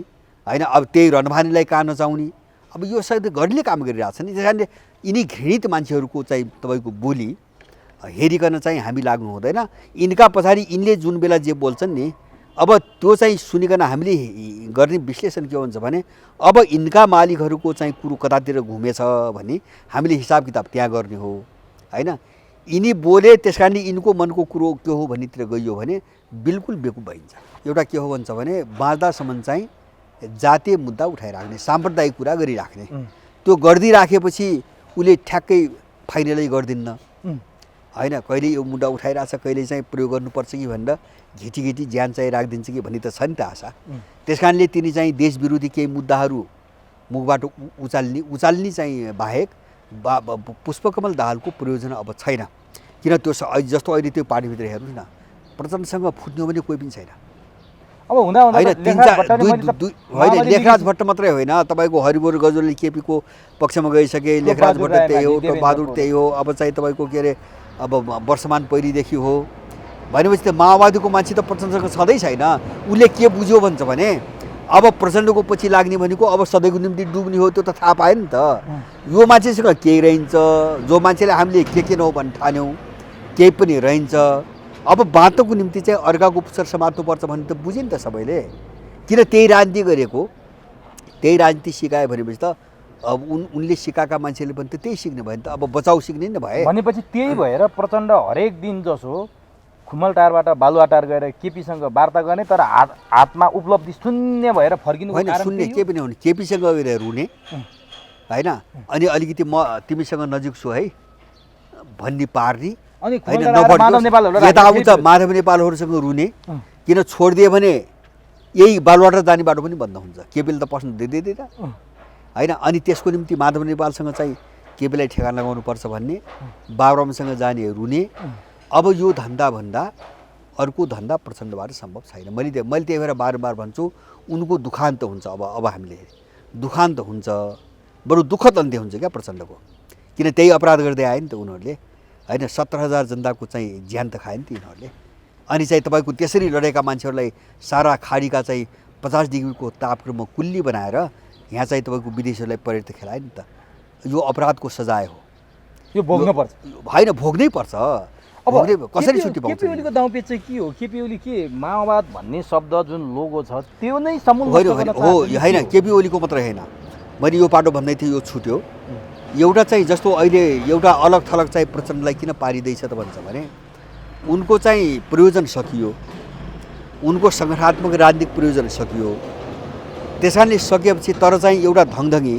होइन। अब त्यही रणभानेलाई कहाँ नचाउने, अब यो सायद घरले काम गरिरहेछ नि। त्यस कारणले यिनी घृणित मान्छेहरूको चाहिँ तपाईँको बोली हेरिकन चाहिँ हामी लाग्नु हुँदैन। यिनका पछाडि यिनले जुन बेला जे बोल्छन् नि, अब त्यो चाहिँ सुनिकन हामीले गर्ने विश्लेषण के हुन्छ भने अब यिनका मालिकहरूको चाहिँ कुरो कतातिर घुमेछ भने हामीले हिसाब किताब त्यहाँ गर्ने हो, होइन। यिनी बोले त्यस कारणले यिनको मनको कुरो के हो भन्नेतिर गइयो भने बिल्कुल बेकुब भइन्छ। एउटा के हो भन्छ भने बाँच्दासम्म चाहिँ जातीय मुद्दा उठाइराख्ने, साम्प्रदायिक कुरा गरिराख्ने, त्यो गरिदिराखेपछि उसले ठ्याक्कै फाइनलै गर्दिन्न, होइन। कहिले यो मुद्दा उठाइरहेछ, कहिले चाहिँ प्रयोग गर्नुपर्छ कि भनेर घिटी ज्यान चाहिँ राखिदिन्छ कि भन्ने त छ नि त आशा। त्यस कारणले तिनी चाहिँ देश विरोधी केही मुद्दाहरू मुखबाट उचाल्ने चाहिँ बाहेक पुष्पकमल दाहालको प्रयोजन अब छैन। किन त्यो जस्तो अहिले त्यो पार्टीभित्र हेर्नुहोस् न, प्रचण्डसँग फुट्ने भने कोही पनि छैन। अब हुँदा हुँदा होइन त तिन लेखराज चार भट्टले दुई मैले त दुई होइन माओवादी लेखराज देखि- भट्ट मात्रै होइन तपाईँको हरिबोर गजोली केपीको पक्षमा गइसके लेखराज बहादुर भट्ट त्यही हो रायमाझी, बहादुर देवेन्द्र त्यही हो अब चाहिँ तपाईँको के अरे अब वर्षमान पहिरीदेखि हो भनेपछि त माओवादीको मान्छे त प्रचण्डसँग छँदै छैन उसले के बुझ्यो भन्छ भने अब प्रचण्डको पछि लाग्ने भनेको अब सधैँको निम्ति डुब्ने हो त्यो त थाहा पायो नि त यो मान्छेसँग केही रहन्छ जो मान्छेले हामीले के नहो भन्ने ठान्यौँ केही पनि रहन्छ अब बाँतोको निम्ति चाहिँ अर्काको पुच्छर समात्नुपर्छ भन्ने त बुझ्यो नि त सबैले किन त्यही राजनीति गरेको त्यही राजनीति सिकायो भनेपछि त अब उनले सिकाएका मान्छेले पनि त त्यही सिक्ने भयो नि त अब बचाउ सिक्ने नि भयो भनेपछि त्यही भएर प्रचण्ड हरेक दिन जसो खुमलटारबाट बालुवाटार गएर केपीसँग वार्ता गर्ने तर हातमा उपलब्धि शून्य भएर फर्किनु होइन सुन्ने केही पनि हुने केपीसँग गएर रुने होइन अनि अलिकति म तिमीसँग नजिक छु है भन्ने पार्ने अनि होइन खुमलटार माधव नेपालहरूलाई यता राखेर आउँछ माधव नेपालहरूसँग रुने किन छोडिदियो भने यही बालुवाटार जाने बाटो पनि बन्द हुन्छ केपीले त पस्नु दिँदैन होइन अनि त्यसको निम्ति माधव नेपालसँग चाहिँ केपीलाई ठेगान लगाउनुपर्छ भन्ने बाबुरामसँग जाने रुने अब यो धन्दाभन्दा अर्को धन्दा प्रचण्डबाट सम्भव छैन मैले त्यही भएर बारम्बार भन्छु उनको दुखान्त हुन्छ अब हामीले दुखान्त हुन्छ बरु दुःखद अन्त्य हुन्छ क्या प्रचण्डको किन त्यही अपराध गर्दै आयो नि त उनीहरूले होइन 17,000 जनताको चाहिँ ज्यान त खायो नि त यिनीहरूले अनि चाहिँ तपाईँको त्यसरी लडेका मान्छेहरूलाई सारा खाडीका चाहिँ 50 डिग्रीको तापक्रममा कुल्ली बनाएर यहाँ चाहिँ तपाईँको विदेशीहरूलाई पर्यटक खेलायो नि त यो अपराधको सजाय हो यो भोग्नुपर्छ होइन भोग्नै पर्छ अब कसरी छुट्टी पाउँछ केपी ओलीको दाउपेच चाहिँ के हो केपी ओली के माओवाद भन्ने शब्द जुन लोगो छ त्यो नै समूल हो होइन केपी ओलीको मात्रै होइन मैले यो पाटो भन्दै थिएँ यो छुट्यो एउटा चाहिँ जस्तो अहिले एउटा अलग थलग चाहिँ प्रचण्डलाई किन पारिँदैछ त भन्छ भने उनको चाहिँ प्रयोजन सकियो उनको सङ्गठनात्मक राजनीतिक प्रयोजन सकियो त्यस कारणले सकेपछि तर चाहिँ एउटा धङधङी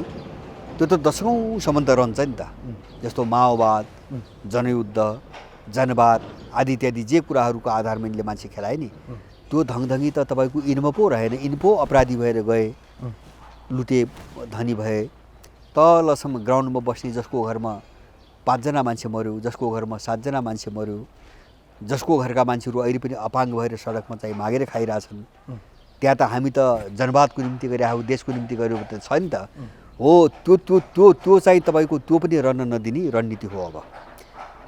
त्यो त दशकौँसम्म त रहन्छ नि त जस्तो माओवाद जनयुद्ध जनवाद आदि इत्यादि जे कुराहरूको आधारमा यिनले मान्छे खेलाए नि त्यो धङधङी त तपाईँको यिनमा पो रहेन यिन पो अपराधी भएर गए लुटे धनी भए तलसम्म ग्राउन्डमा बस्ने जसको घरमा 5 जना मान्छे मऱ्यो जसको घरमा 7 जना मान्छे मऱ्यो जसको घरका मान्छेहरू अहिले पनि अपाङ्ग भएर सडकमा चाहिँ मागेर खाइरहेछन् त्यहाँ त हामी त जनवादको निम्ति गरे हो देशको निम्ति गऱ्यो त छ नि त हो त्यो त्यो त्यो त्यो चाहिँ तपाईँको त्यो पनि रहन नदिने रणनीति हो अब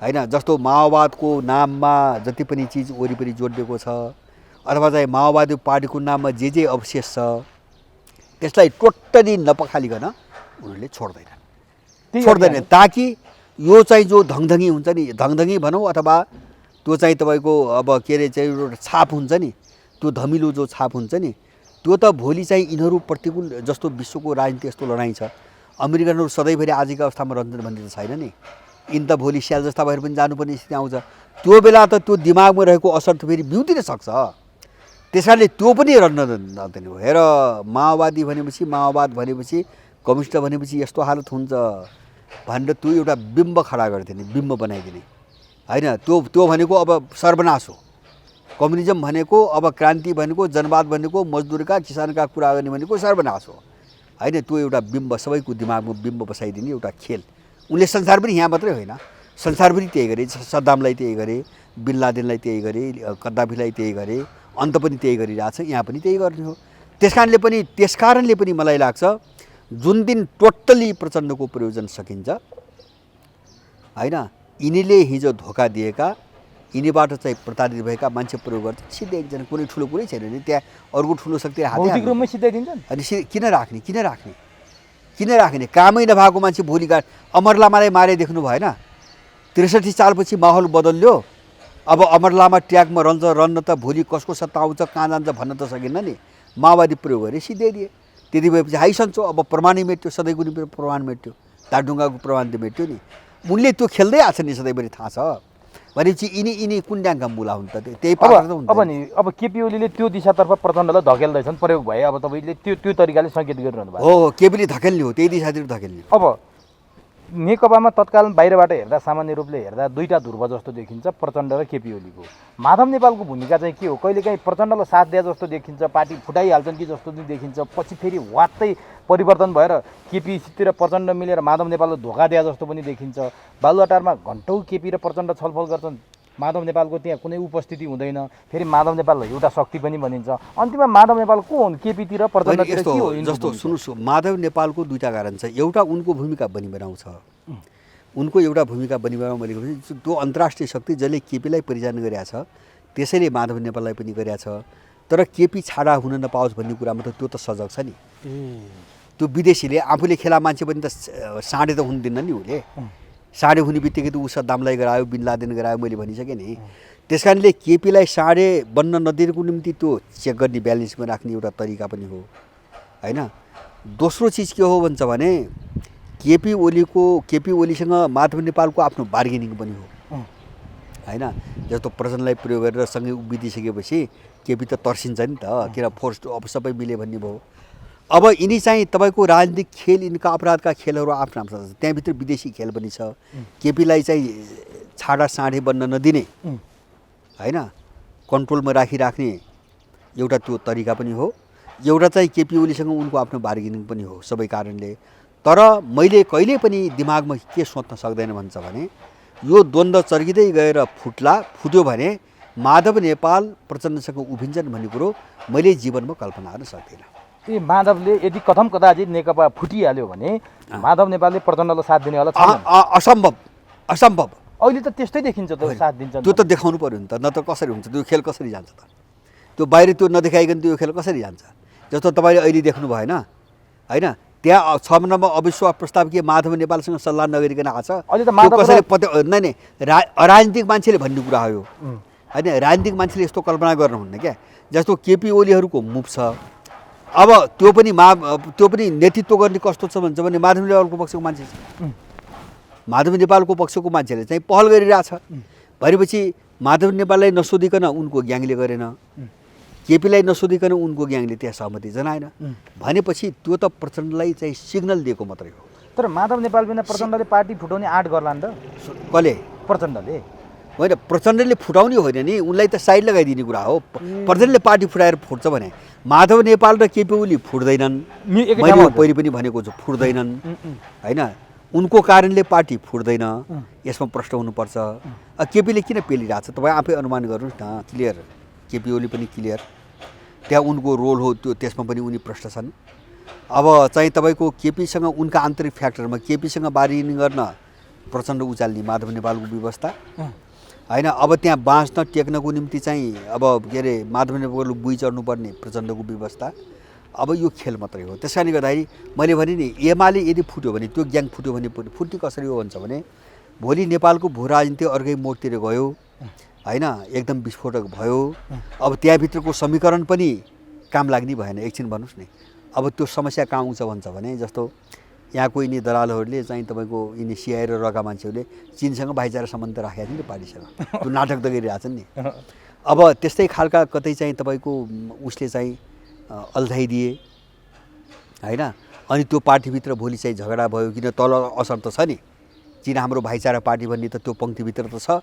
होइन जस्तो माओवादको नाममा जति पनि चिज वरिपरि जोडिएको छ अथवा चाहिँ माओवादी पार्टीको नाममा जे अवशेष छ त्यसलाई टोटली नपखालिकन उनीहरूले छोड्दैन ताकि यो चाहिँ जो धङधङी हुन्छ नि धङधङी भनौँ अथवा त्यो चाहिँ तपाईँको अब के अरे चाहिँ एउटा छाप हुन्छ नि त्यो धमिलो जो छाप हुन्छ नि त्यो त भोलि चाहिँ यिनीहरू प्रतिकूल जस्तो विश्वको राजनीति यस्तो लडाइँ छ अमेरिकनहरू सधैँभरि आजको अवस्थामा रहन्छन् भन्ने त छैन नि यिन त भोलि स्याल जस्ता भएर पनि जानुपर्ने स्थिति आउँछ त्यो बेला त त्यो दिमागमा रहेको असर त फेरि बिउतिन सक्छ त्यस कारणले त्यो पनि रहन नदिनु हो हेर माओवादी भनेपछि माओवाद भनेपछि कम्युनिस्ट भनेपछि यस्तो हालत हुन्छ भनेर त्यो एउटा बिम्ब खडा गरिदिने बिम्ब बनाइदिने होइन त्यो भनेको अब सर्वनाश हो कम्युनिजम भनेको अब क्रान्ति भनेको जनवाद भनेको मजदुरका किसानका कुरा गर्ने भनेको सर्वनाश हो होइन त्यो एउटा बिम्ब सबैको दिमागमा बिम्ब बसाइदिने एउटा खेल उनले संसारभरि यहाँ मात्रै होइन संसारभरि त्यही गरे सद्दामलाई त्यही गरे बिन लादेनलाई त्यही गरे कद्दाफीलाई त्यही गरे अन्त पनि त्यही गरिरहेछ यहाँ पनि त्यही गर्ने हो त्यस कारणले पनि मलाई लाग्छ जुन दिन टोटली प्रचण्डको प्रयोजन सकिन्छ होइन यिनीले हिजो धोका दिएका यिनीबाट चाहिँ प्रताडित भएका मान्छे प्रयोग गर्छ सिधै एकजना कुनै ठुलो कुरै छैन नि त्यहाँ अर्को ठुलो शक्ति भौतिक रूपमै सिधाइदिन्छन् अनि किन राख्ने कामै नभएको मान्छे भोलि अमर लामालाई मारे देख्नु भएन 63 सालपछि माहौल बदल्यो अब अमर लामा ट्र्याकमा रन्न त भोलि कसको सत्ता आउँछ कहाँ जान्छ भन्न त सकिन्न नि माओवादी प्रयोग गरे सिधाइदिए त्यति भएपछि हाई सन्चो अब प्रमाणै मेट्यो सधैँको निम्ति प्रमाण मेट्यो तारढुङ्गाको प्रमाण त मेट्यो नि उनले त्यो खेल्दै आएको छ नि सधैँभरि थाहा छ भनेपछि यिनी कुन ड्याङका मुला हुन् त त्यही पात्र त हुन्छ अब केपी ओलीले त्यो दिशातर्फ प्रचण्डलाई धकेल्दैछन् प्रयोग भए अब तपाईँले त्यो तरिकाले सङ्केत गरिरहनु भएको हो केपीले धकेल्ने हो त्यही दिशातिर धकेल्ने अब नेकपामा तत्काल बाहिरबाट हेर्दा सामान्य रूपले हेर्दा दुईटा ध्रुव जस्तो देखिन्छ प्रचण्ड र केपी ओलीको माधव नेपालको भूमिका चाहिँ के हो कहिलेकाहीँ प्रचण्डलाई साथ दिए जस्तो देखिन्छ पार्टी फुटाइहाल्छन् कि जस्तो पनि देखिन्छ पछि फेरि वात्तै परिवर्तन भएर केपीतिर प्रचण्ड मिलेर माधव नेपाललाई धोका दिए जस्तो पनि देखिन्छ बालुवाटारमा घन्टौँ केपी र प्रचण्ड छलफल गर्छन् माधव नेपालको त्यहाँ कुनै उपस्थिति हुँदैन, फेरि माधव नेपाल एउटा शक्ति पनि भनिन्छ। अन्तिममा माधव नेपाल को हुन्, केपीतिर प्रचण्डतिर के हो यिनको जस्तो भूमिका? सुन्नुहोस्, माधव नेपालको दुईवटा कारण छ। एउटा उनको भूमिका बनिबनाउँछ, उनको एउटा भूमिका बनिबनाउ मैले भनेँ त्यो अन्तर्राष्ट्रिय शक्ति जसले केपीलाई परिचालन गरिरहेछ त्यसैले माधव नेपाललाई पनि गरिरहेछ। तर केपी छाडा हुन नपाओस् भन्ने कुरामा त त्यो त सजग छ नि। त्यो विदेशीले आफूले खेला मान्छे पनि त साँडे त हुन दिन्न नि। उसले साँडे हुने बित्तिकै त ऊ सद्दामलाई गरायो, बिन लादेन गरायो, मैले भनिसकेँ नि। त्यस कारणले केपीलाई साँडे बन्न नदिनुको निम्ति त्यो चेक गर्ने ब्यालेन्समा राख्ने एउटा तरिका पनि हो होइन। दोस्रो चिज के हो भन्छ भने केपी ओलीसँग माधव नेपालको आफ्नो बार्गेनिङ पनि हो होइन। जस्तो प्रचण्डलाई प्रयोग गरेर सँगै उभिदिसकेपछि केपी त तर्सिन्छ नि त, किन फोर्स अब सबै मिले भन्ने भयो। अब यिनी चाहिँ तपाईँको राजनीतिक खेल, यिनका अपराधका खेलहरू आफ्नो आफ्नो छ। त्यहाँभित्र विदेशी खेल पनि छ। केपीलाई चाहिँ छाडा साँढे बन्न नदिने होइन, कन्ट्रोलमा राखिराख्ने एउटा त्यो तरिका पनि हो। एउटा चाहिँ केपी ओलीसँग उनको आफ्नो बार्गेनिङ पनि हो सबै कारणले। तर मैले कहिले पनि दिमागमा के सोच्न सक्दैन भन्छ भने यो द्वन्द्व चर्किँदै गएर फुट्यो भने माधव नेपाल प्रचण्डसँग उभिन्छन् भन्ने कुरो मैले जीवनमा कल्पना गर्न सक्दिनँ। ए माधवले यदि कथम कदाचित नेकपा फुटिहाल्यो भने माधव नेपालले प्रचण्डलाई साथ दिने होला छैन? असम्भव। अहिले त त्यस्तै देखिन्छ त, साथ दिन्छ। त्यो त देखाउनु पर्यो नि त, नत्र कसरी हुन्छ त्यो खेल, कसरी जान्छ त? त्यो बाहिर त्यो नदेखाइकन त्यो खेल कसरी जान्छ? जस्तो तपाईँले अहिले देख्नु भएन होइन, त्यहाँ 6 नम्बर अविश्वास प्रस्ताव के माधव नेपालसँग सल्लाह नगरिकन आएको छ। अहिले त माधव कसैले नै अराजनीतिक मान्छेले भन्ने कुरा हो होइन। राजनीतिक मान्छेले यस्तो कल्पना गर्नुहुन्न क्या। जस्तो केपी ओलीहरूको मुभ छ। अब त्यो पनि नेतृत्व गर्ने कस्तो छ भन्छ भने माधव नेपालको पक्षको मान्छे छ। माधव नेपालको पक्षको मान्छेले चाहिँ पहल गरिरहेछ भनेपछि माधव नेपाललाई नसोधिकन उनको ग्याङले गरेन, केपीलाई नसोधिकन उनको ग्याङले त्यहाँ सहमति जनाएन भनेपछि त्यो त प्रचण्डलाई चाहिँ सिग्नल दिएको मात्रै हो। तर माधव नेपाल बिना प्रचण्डले पार्टी फुटाउने आँट गर्ला नि त? कसले? प्रचण्डले होइन, प्रचण्डले फुटाउने होइन नि, उनलाई त साइड लगाइदिने कुरा हो। प्रचण्डले पार्टी फुटाएर फुट्छ भने माधव नेपाल र केपी ओली फुट्दैनन्। मैले पहिले पनि भनेको छु फुट्दैनन् होइन। उनको कारणले पार्टी फुट्दैन, यसमा प्रश्न हुनुपर्छ। केपीले किन पेलिरहेछ तपाईँ आफै अनुमान गर्नुहोस् न। क्लियर, केपी ओली पनि क्लियर, त्यहाँ उनको रोल हो त्यो, त्यसमा पनि उनी प्रश्न छन्। अब चाहिँ तपाईँको केपीसँग उनका आन्तरिक फ्याक्टरमा केपीसँग बार्गेनिङ गर्न प्रचण्ड उचाल्ने माधव नेपालको व्यवस्था होइन। अब त्यहाँ बाँच्न टेक्नको निम्ति चाहिँ अब के अरे माधव नेपालको बुइ चढ्नुपर्ने प्रचण्डको व्यवस्था। अब यो खेल मात्रै हो। त्यस कारणले गर्दाखेरि मैले भने नि एमाले यदि फुट्यो भने त्यो ग्याङ फुट्यो भने फुट्ने कसरी हो भन्छ भने भोलि नेपालको भू राजनीति अर्कै मोडतिर गयो होइन, एकदम विस्फोटक भयो। अब त्यहाँभित्रको समीकरण पनि काम लाग्ने भएन। एकछिन भन्नुहोस् नि, अब त्यो समस्या कहाँ आउँछ भन्छ भने जस्तो यहाँको यिनी दलालहरूले चाहिँ तपाईँको यिनी सिआई र रका मान्छेहरूले चिनसँग भाइचारा सम्बन्ध राखेका थिए नि पार्टीसँग, त्यो नाटक त गरिरहेछन् नि। अब त्यस्तै खालका कतै चाहिँ तपाईँको उसले चाहिँ अल्झाइदिए होइन, अनि त्यो पार्टीभित्र भोलि चाहिँ झगडा भयो। किन तल असर त छ नि, चिन हाम्रो भाइचारा पार्टी भन्ने त त्यो पङ्क्तिभित्र त छ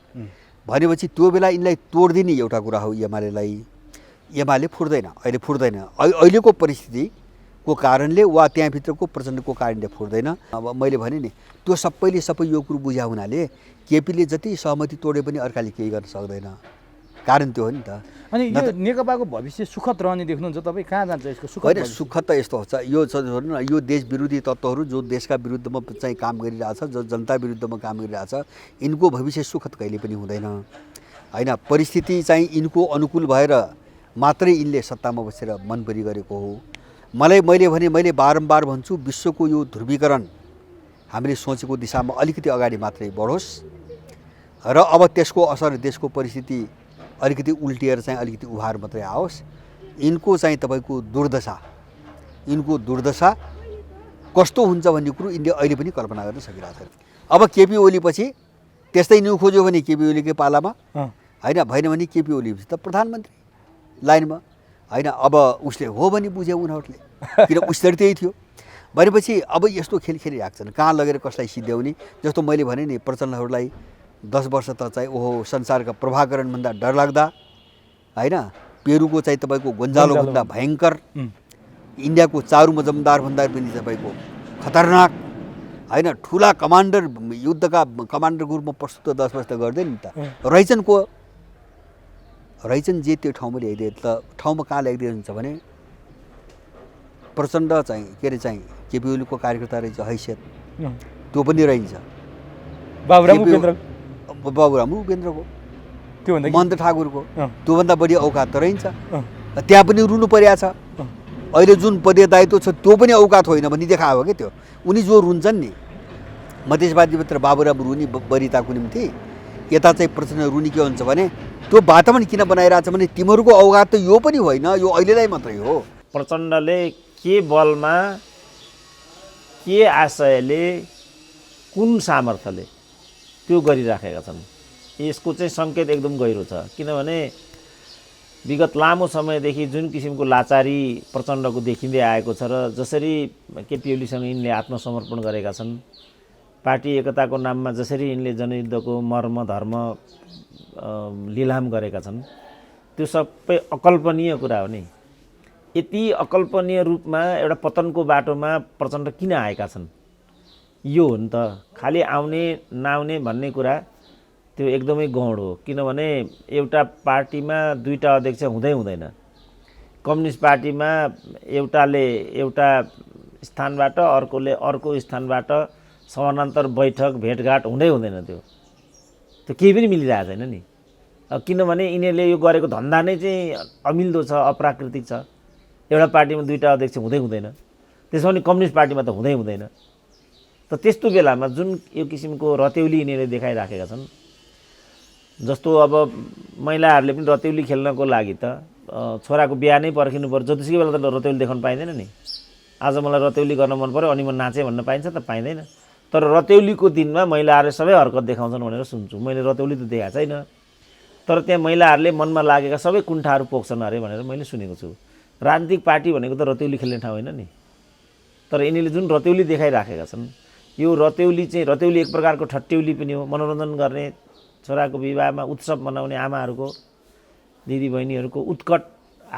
भनेपछि त्यो बेला यिनलाई तोडिदिने एउटा कुरा हो एमालेलाई। एमाले फुट्दैन, अहिले फुट्दैन। अहिलेको परिस्थितिको कारणले वा त्यहाँभित्रको प्रचण्डको कारणले फुट्दैन। अब मैले भने नि त्यो सबैले सबै यो कुरो बुझ्या हुनाले केपीले जति सहमति तोडे पनि अर्काले केही गर्न सक्दैन, कारण त्यो हो नि त। अनि यो नेकपाको भविष्य सुखद रहने देख्नुहुन्छ तपाईँ? कहाँ जान्छ यसको सुखद? होइन, सुखद त यस्तो हुन्छ यो न, यो देश विरोधी तत्त्वहरू जो देशका विरुद्धमा चाहिँ काम गरिरहेछ, जो जनता विरुद्धमा काम गरिरहेछ, यिनको भविष्य सुखद कहिले पनि हुँदैन होइन। परिस्थिति चाहिँ यिनको अनुकूल भएर मात्रै यिनले सत्तामा बसेर मनपरी गरेको हो। मैले बारम्बार भन्छु विश्वको यो ध्रुवीकरण हामीले सोचेको दिशामा अलिकति अगाडि मात्रै बढोस् र अब त्यसको असर देशको परिस्थिति अलिकति उल्टिएर चाहिँ अलिकति उभार मात्रै आओस्। यिनको चाहिँ तपाईँको दुर्दशा कस्तो हुन्छ भन्ने कुरो यिनले अहिले पनि कल्पना गर्न सकिरहेको छैन। अब केपी ओली पछि त्यस्तै न्यु खोज्यो भने केपी ओलीकै पालामा होइन, भएन भने केपी ओली त प्रधानमन्त्री लाइनमा होइन। अब उसले हो भने बुझ्यो उनीहरूले, किन उसले त्यही थियो भनेपछि अब यस्तो खेल खेलिरहेको छन् कहाँ लगेर कसलाई सिद्ध्याउने। जस्तो मैले भने नि प्रचण्डहरूलाई 10 वर्ष त चाहिँ ओहो संसारका प्रभाकरणभन्दा डरलाग्दा होइन, पेरुको चाहिँ तपाईँको गोन्जालोभन्दा भयङ्कर, इन्डियाको चारु मजमदारभन्दा पनि तपाईँको खतरनाक होइन ठुला कमान्डर युद्धका कमान्डरको रूपमा प्रस्तुत 10 वर्ष त गर्दैन नि त रहेछन् को रहेछन् जे त्यो ठाउँमा ल्याइदिए त ठाउँमा कहाँ ल्याइदिनुहुन्छ भने प्रचण्ड चाहिँ के अरे चाहिँ केपी ओलीको कार्यकर्ता रहेछ हैसियत त्यो पनि रहन्छ बाबुराम उपेन्द्र बाबुराम उपेन्द्रको त्योभन्दा मन्त्र ठाकुरको त्योभन्दा बढी औकात त रहन्छ त्यहाँ पनि रुनु परेको छ अहिले जुन पदीय दायित्व छ त्यो पनि औकात होइन भनी देखायो क्या त्यो उनी जो रुन्छन् नि मधेसवादीभित्र बाबुराम रुनी बरिताको निम्ति यता चाहिँ प्रचण्ड रुनी के हुन्छ भने त्यो वातावरण किन बनाइरहेछ भने तिमीहरूको औकात त यो पनि होइन यो अहिलेलाई मात्रै हो प्रचण्डले के बलमा के आशयले कुन सामर्थ्यले त्यो गरिराखेका छन् यसको चाहिँ सङ्केत एकदम गहिरो छ किनभने विगत लामो समयदेखि जुन किसिमको लाचारी प्रचण्डको देखिँदै आएको छ र जसरी केपी ओलीसँग यिनले आत्मसमर्पण गरेका छन् पार्टी एकताको नाममा जसरी यिनले जनयुद्धको मर्म धर्म लिलाम गरेका छन् त्यो सबै अकल्पनीय कुरा हो नि यति अकल्पनीय रूपमा एउटा पतनको बाटोमा प्रचण्ड किन आएका छन् यो हो नि त खालि आउने नआउने भन्ने कुरा त्यो एकदमै गौण हो किनभने एउटा पार्टीमा दुईटा अध्यक्ष हुँदै हुँदैन कम्युनिस्ट पार्टीमा एउटाले एउटा स्थानबाट अर्कोले अर्को स्थानबाट समानान्तर बैठक भेटघाट हुँदै हुँदैन त्यो केही पनि मिलिरहेको छैन नि किनभने यिनीहरूले यो गरेको धन्दा नै चाहिँ अमिल्दो छ अप्राकृतिक छ एउटा पार्टीमा दुईटा अध्यक्ष हुँदै हुँदैन त्यसमा पनि कम्युनिस्ट पार्टीमा त हुँदै हुँदैन त त्यस्तो बेलामा जुन यो किसिमको रतेउली यिनीहरूले देखाइराखेका छन् जस्तो अब महिलाहरूले पनि रतेउली खेल्नको लागि त छोराको बिहा नै पर्खिनु पर्छ जतिसुकै बेला त रतेउली देखाउन पाइँदैन नि आज मलाई रतेउली गर्न मन पर्यो अनि म नाचेँ भन्न पाइन्छ त पाइँदैन तर रतेउलीको दिनमा महिलाहरूले सबै हरकत देखाउँछन् भनेर सुन्छु मैले रतेउली त देखाएको छैन तर त्यहाँ महिलाहरूले मनमा लागेका सबै कुण्ठाहरू पोख्छन् अरे भनेर मैले सुनेको छु राजनीतिक पार्टी भनेको त रतेउली खेल्ने ठाउँ होइन नि तर यिनीहरूले जुन रतेउली देखाइराखेका छन् यो रतेउली चाहिँ रतेउली एक प्रकारको ठट्यौली पनि हो मनोरञ्जन गर्ने छोराको विवाहमा उत्सव मनाउने आमाहरूको दिदीबहिनीहरूको उत्कट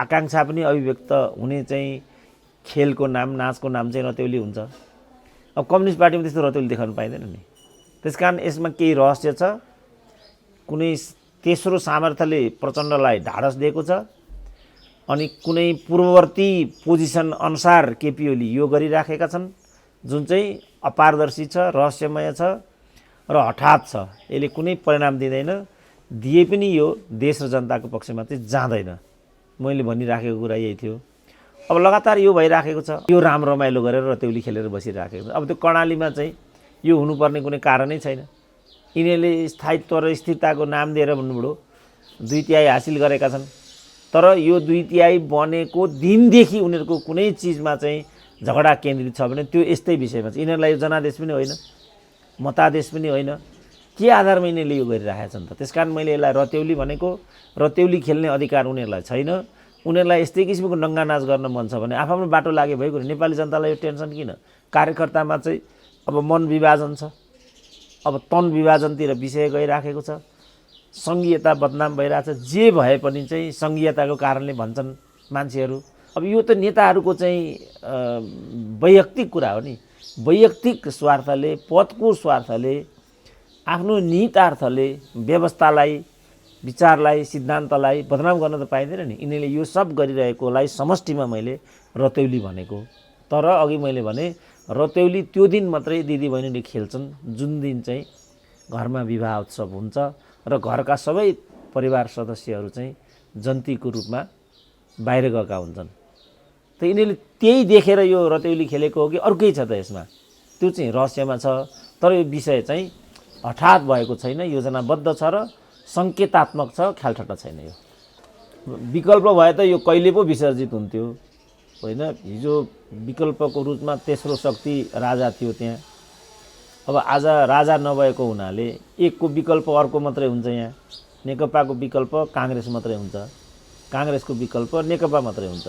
आकाङ्क्षा पनि अभिव्यक्त हुने चाहिँ खेलको नाम नाचको नाम चाहिँ रतेउली हुन्छ अब कम्युनिस्ट पार्टीमा त्यस्तो रतेउली देखाउन पाइँदैन नि त्यसकारण यसमा केही रहस्य छ कुनै तेस्रो सामर्थ्यले प्रचण्डलाई ढाडस दिएको छ अनि कुनै पूर्ववर्ती पोजिसन अनुसार केपी ओली यो गरिराखेका छन् जुन चाहिँ अपारदर्शी छ रहस्यमय छ र हठात छ यसले कुनै परिणाम दिँदैन दिए पनि यो देश र जनताको पक्षमा चाहिँ जाँदैन मैले भनिराखेको कुरा यही थियो अब लगातार यो भइराखेको छ यो राम रमाइलो गरेर रतेउली खेलेर बसिराखेको छ अब त्यो कर्णालीमा चाहिँ यो हुनुपर्ने कुनै कारणै छैन यिनीहरूले स्थायित्व र स्थिरताको नाम दिएर भन्नुभयो 2/3 हासिल गरेका छन् तर यो 2/3 बनेको दिनदेखि उनीहरूको कुनै चिजमा चाहिँ झगडा केन्द्रित छ भने त्यो यस्तै विषयमा चाहिँ यिनीहरूलाई यो जनादेश पनि होइन मतादेश पनि होइन के आधारमा यिनीहरूले यो गरिरहेका छन् त त्यसकारण मैले यसलाई रतेउली भनेको रतेउली खेल्ने अधिकार उनीहरूलाई छैन उनीहरूलाई यस्तै किसिमको नङ्गा नाच गर्न मन छ भने आफ्नो बाटो लागे भएको नेपाली जनतालाई यो टेन्सन किन कार्यकर्तामा चाहिँ अब मन विभाजन छ अब तन विभाजनतिर विषय गइराखेको छ सङ्घीयता बदनाम भइरहेछ जे भए पनि चाहिँ सङ्घीयताको कारणले भन्छन् मान्छेहरू अब यो त नेताहरूको चाहिँ वैयक्तिक कुरा हो नि वैयक्तिक स्वार्थले पदको स्वार्थले आफ्नो निहितार्थले व्यवस्थालाई विचारलाई सिद्धान्तलाई बदनाम गर्न त पाइँदैन नि यिनीहरूले यो सब गरिरहेकोलाई समष्टिमा मैले रतेउली भनेको तर अघि मैले भने रतेउली त्यो दिन मात्रै दिदीबहिनीले खेल्छन् जुन दिन चाहिँ घरमा विवाह उत्सव हुन्छ र घरका सबै परिवार सदस्यहरू चाहिँ जन्तीको रूपमा बाहिर गएका हुन्छन् त यिनीहरूले त्यही देखेर यो रतेउली खेलेको हो कि अर्कै छ त यसमा त्यो चाहिँ रहस्यमा छ तर यो विषय चाहिँ हठात भएको छैन योजनाबद्ध छ र सङ्केतात्मक छ ख्यालठट्टा छैन यो विकल्प भए त यो कहिले पो विसर्जित हुन्थ्यो होइन हिजो विकल्पको रूपमा तेस्रो शक्ति राजा थियो त्यहाँ अब आज राजा नभएको हुनाले एकको विकल्प अर्को मात्रै हुन्छ यहाँ नेकपाको विकल्प काङ्ग्रेस मात्रै हुन्छ काङ्ग्रेसको विकल्प नेकपा मात्रै हुन्छ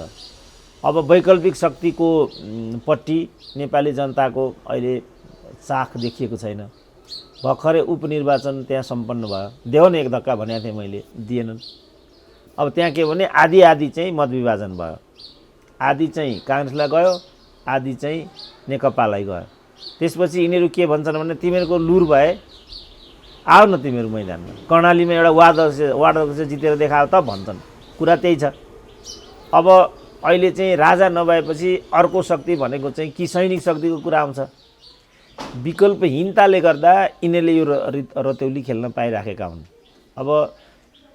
अब वैकल्पिक शक्तिको पट्टि नेपाली जनताको अहिले चाख देखिएको छैन भर्खरै उपनिर्वाचन त्यहाँ सम्पन्न भयो देऊ न एक धक्का भनेको थिएँ मैले दिएनन् अब त्यहाँ के भने आधी आधी चाहिँ मत विभाजन भयो आधी चाहिँ काङ्ग्रेसलाई गयो आधी चाहिँ नेकपालाई गयो त्यसपछि यिनीहरू के भन्छन् भने तिमीहरूको लुर भए आऊ न तिमीहरू मैदानमा, कर्णालीमा एउटा वार्ड अध्यक्ष जितेर देखाओ त भन्छन्। कुरा त्यही छ। अब अहिले चाहिँ राजा नभएपछि अर्को शक्ति भनेको चाहिँ कि सैनिक शक्तिको कुरा आउँछ। विकल्पहीनताले गर्दा यिनीहरूले यो रतौली खेल्न पाइराखेका हुन्। अब